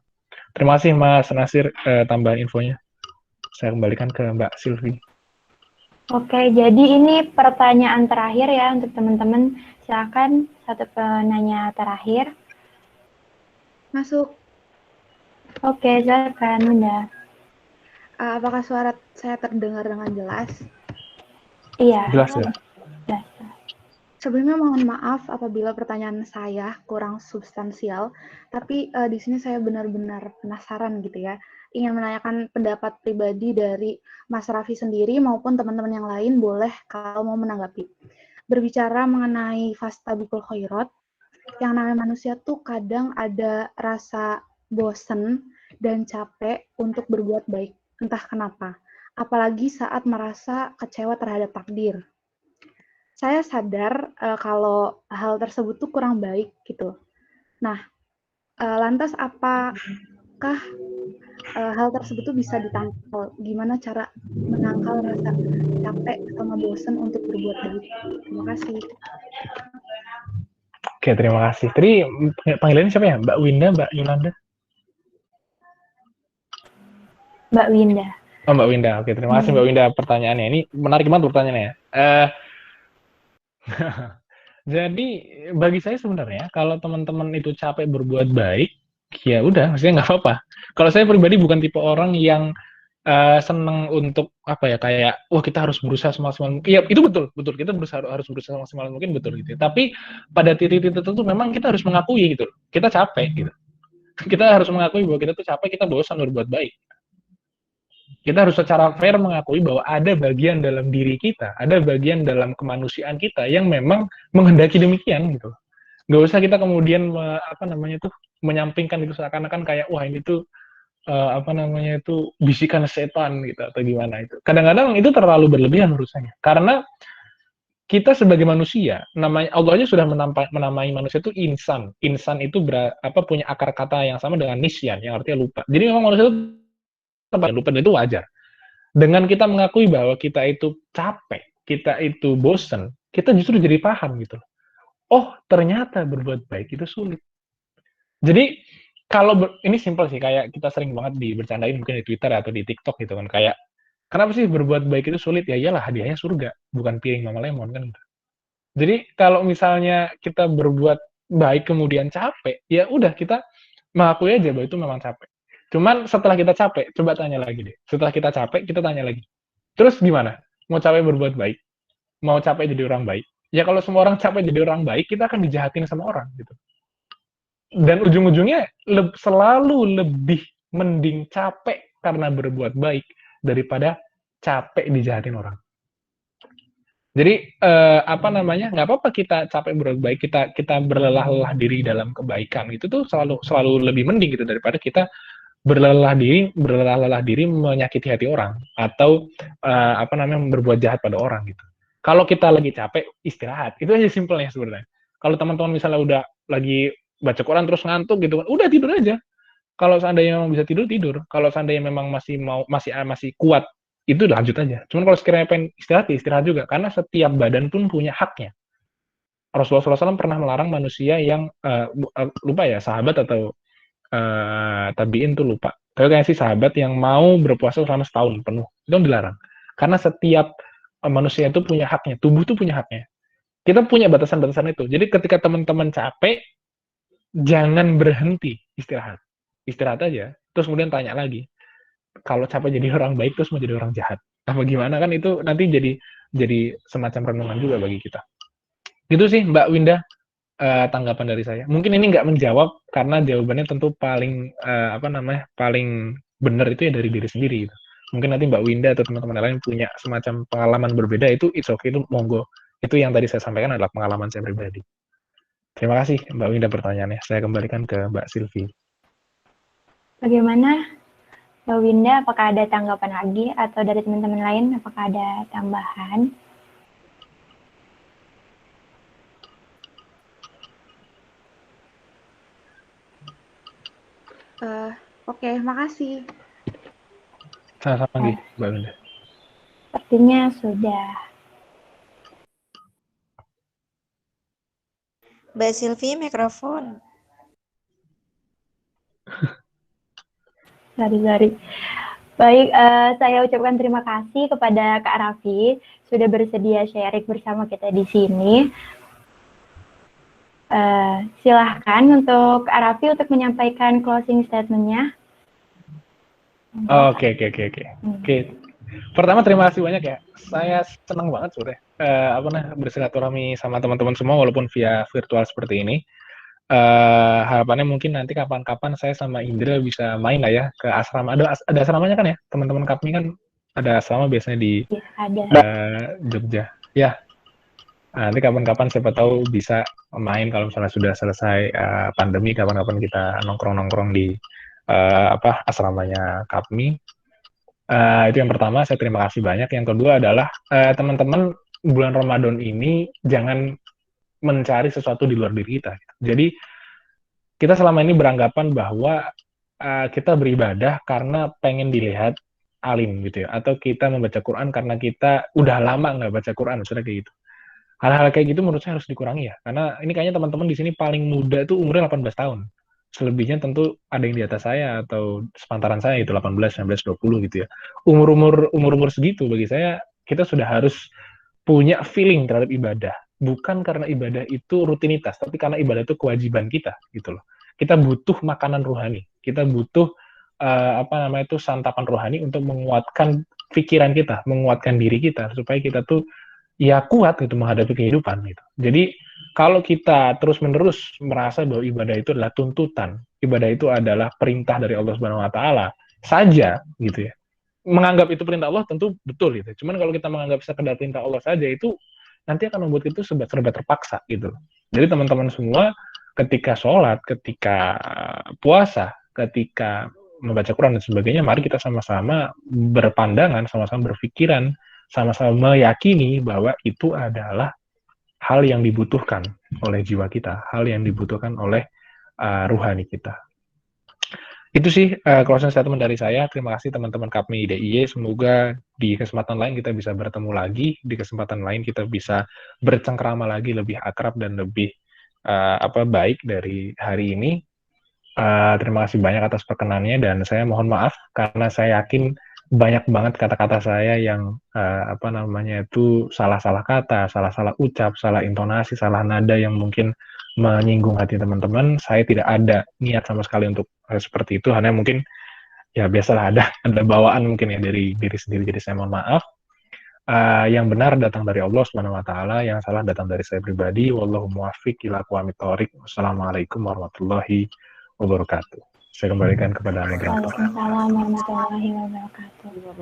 Terima kasih Mas Nasir tambahan infonya. Saya kembalikan ke Mbak Silvi.
Oke, jadi ini pertanyaan terakhir ya untuk teman-teman. Silakan satu penanya terakhir.
Masuk.
Oke, silakan Bunda.
Apakah suara saya terdengar dengan jelas?
Iya.
Jelas ya.
Sebelumnya mohon maaf apabila pertanyaan saya kurang substansial, tapi di sini saya benar-benar penasaran gitu ya, ingin menanyakan pendapat pribadi dari Mas Raffi sendiri maupun teman-teman yang lain, boleh kalau mau menanggapi. Berbicara mengenai fastabiqul khairat, yang namanya manusia tuh kadang ada rasa bosen dan capek untuk berbuat baik, entah kenapa. Apalagi saat merasa kecewa terhadap takdir. Saya sadar kalau hal tersebut tuh kurang baik gitu. Nah, lantas apakah hal tersebut tuh bisa ditangkal? Gimana cara menangkal rasa capek sama bosan untuk berbuat baik? Terima kasih.
Oke, terima kasih. Tadi panggilannya siapa ya? Mbak Winda, Mbak Yolanda?
Mbak Winda.
Oh, Mbak Winda. Oke, terima kasih Mbak Winda pertanyaannya. Ini menarik banget pertanyaannya. Jadi bagi saya sebenarnya kalau teman-teman itu capek berbuat baik, ya udah, maksudnya nggak apa-apa. Kalau saya pribadi bukan tipe orang yang seneng untuk apa ya, kayak wah kita harus berusaha semaksimal mungkin. Iya, itu betul, kita harus berusaha semaksimal mungkin, betul gitu. Tapi pada titik-titik tertentu memang kita harus mengakui gitu, kita capek gitu. Kita harus mengakui bahwa kita tuh capek, kita bosan berbuat baik. Kita harus secara fair mengakui bahwa ada bagian dalam diri kita, ada bagian dalam kemanusiaan kita yang memang menghendaki demikian gitu. Nggak usah kita kemudian apa namanya tuh menyampingkan itu seakan-akan kayak wah ini tuh apa namanya itu bisikan setan gitu atau gimana itu. Kadang-kadang itu terlalu berlebihan menurut saya. Karena kita sebagai manusia, namanya Allah aja sudah menamai manusia itu insan. Insan itu punya akar kata yang sama dengan nisyan, yang artinya lupa. Jadi memang manusia itu lupa, dan itu wajar. Dengan kita mengakui bahwa kita itu capek, kita itu bosen, kita justru jadi paham gitu. Oh, ternyata berbuat baik itu sulit. Jadi kalau ini simpel sih, kayak kita sering banget bercandain mungkin di Twitter atau di TikTok gitu kan, kayak kenapa sih berbuat baik itu sulit? Ya iyalah, hadiahnya surga, bukan piring Mama Lemon kan. Jadi kalau misalnya kita berbuat baik kemudian capek, ya udah kita mengakui aja bahwa itu memang capek. Cuman setelah kita capek, coba tanya lagi deh. Setelah kita capek, kita tanya lagi. Terus gimana? Mau capek berbuat baik? Mau capek jadi orang baik? Ya kalau semua orang capek jadi orang baik, kita akan dijahatin sama orang gitu. Dan ujung-ujungnya selalu lebih mending capek karena berbuat baik daripada capek dijahatin orang. Jadi apa namanya, nggak apa-apa kita capek berbuat baik, kita berlelah-lelah diri dalam kebaikan, itu tuh selalu lebih mending gitu daripada kita berlelah diri menyakiti hati orang atau apa namanya berbuat jahat pada orang gitu. Kalau kita lagi capek, istirahat, itu aja simpelnya sebenarnya. Kalau teman-teman misalnya udah lagi baca Quran terus ngantuk gitu kan, udah tidur aja. Kalau seandainya memang bisa tidur. Kalau seandainya memang masih kuat, itu lanjut aja. Cuman kalau sekiranya pengen istirahat juga, karena setiap badan pun punya haknya. Rasulullah SAW pernah melarang manusia yang lupa ya, sahabat atau tabiin tuh lupa. Tapi kayak si sahabat yang mau berpuasa selama setahun penuh, itu dilarang. Karena setiap manusia itu punya haknya, tubuh itu punya haknya. Kita punya batasan-batasan itu. Jadi ketika teman-teman capek, jangan berhenti istirahat. Istirahat aja, terus kemudian tanya lagi. Kalau capek jadi orang baik, terus mau jadi orang jahat. Apa gimana kan itu nanti jadi semacam renungan juga bagi kita. Gitu sih Mbak Winda, tanggapan dari saya. Mungkin ini nggak menjawab karena jawabannya tentu paling paling benar itu ya dari diri sendiri gitu. Mungkin nanti Mbak Winda atau teman-teman lain punya semacam pengalaman berbeda, itu it's okay, itu monggo. Itu yang tadi saya sampaikan adalah pengalaman saya pribadi. Terima kasih Mbak Winda pertanyaannya. Saya kembalikan ke Mbak Silvi.
Bagaimana Mbak Winda, apakah ada tanggapan lagi atau dari teman-teman lain apakah ada tambahan?
Oke, makasih.
Sama-sama Mbak Winda.
Sepertinya sudah.
Mbak Silvi, mikrofon.
Sorry. Baik, saya ucapkan terima kasih kepada Kak Raffi sudah bersedia sharing bersama kita di sini. Silahkan untuk Kak Raffi untuk menyampaikan closing statement-nya.
Oke. Pertama terima kasih banyak ya. Saya senang banget sore bersilaturahmi sama teman-teman semua walaupun via virtual seperti ini. Harapannya mungkin nanti kapan-kapan saya sama Indra bisa main lah ya ke asrama. Ada asramanya kan ya? Teman-teman kami kan ada asrama biasanya di Jogja. Ya. Nanti kapan-kapan siapa tahu bisa main kalau misalnya sudah selesai pandemi, kapan-kapan kita nongkrong-nongkrong di asramanya kami. Itu yang pertama, saya terima kasih banyak. Yang kedua adalah teman-teman bulan Ramadan ini jangan mencari sesuatu di luar diri kita. Jadi kita selama ini beranggapan bahwa kita beribadah karena pengen dilihat alim gitu ya, atau kita membaca Quran karena kita udah lama nggak baca Quran, misalnya kayak gitu. Hal-hal kayak gitu menurut saya harus dikurangi ya, karena ini kayaknya teman-teman di sini paling muda tuh umurnya 18 tahun. Selebihnya tentu ada yang di atas saya atau sepantaran saya itu 18, 19, 20 gitu ya. Umur segitu bagi saya kita sudah harus punya feeling terhadap ibadah. Bukan karena ibadah itu rutinitas, tapi karena ibadah itu kewajiban kita gitu loh. Kita butuh makanan rohani, kita butuh santapan rohani untuk menguatkan pikiran kita, menguatkan diri kita supaya kita tuh ya kuat gitu menghadapi kehidupan gitu. Jadi kalau kita terus-menerus merasa bahwa ibadah itu adalah tuntutan, ibadah itu adalah perintah dari Allah Subhanahu wa taala saja gitu ya. Menganggap itu perintah Allah tentu betul gitu. Cuman kalau kita menganggap sekedar perintah Allah saja itu nanti akan membuat itu serba terpaksa gitu. Jadi teman-teman semua ketika sholat, ketika puasa, ketika membaca Quran dan sebagainya, mari kita sama-sama berpandangan, sama-sama berpikiran, sama-sama meyakini bahwa itu adalah hal yang dibutuhkan oleh jiwa kita, hal yang dibutuhkan oleh ruhani kita. Itu sih closing statement dari saya. Terima kasih teman-teman KAPMI DIY. Semoga di kesempatan lain kita bisa bertemu lagi, di kesempatan lain kita bisa bercengkrama lagi, lebih akrab dan lebih baik dari hari ini. Terima kasih banyak atas perkenannya dan saya mohon maaf karena saya yakin banyak banget kata-kata saya yang itu salah-salah kata, salah-salah ucap, salah intonasi, salah nada yang mungkin menyinggung hati teman-teman. Saya tidak ada niat sama sekali untuk seperti itu, hanya mungkin ya biasalah ada bawaan mungkin ya dari diri sendiri. Jadi saya mohon maaf. Yang benar datang dari Allah Subhanahu wa taala, yang salah datang dari saya pribadi. Wallahu muwaffiq ila aqwamit thoriq. Wassalamualaikum warahmatullahi wabarakatuh. Saya kembalikan kepada moderator.
Waalaikumsalam warahmatullahi wabarakatuh.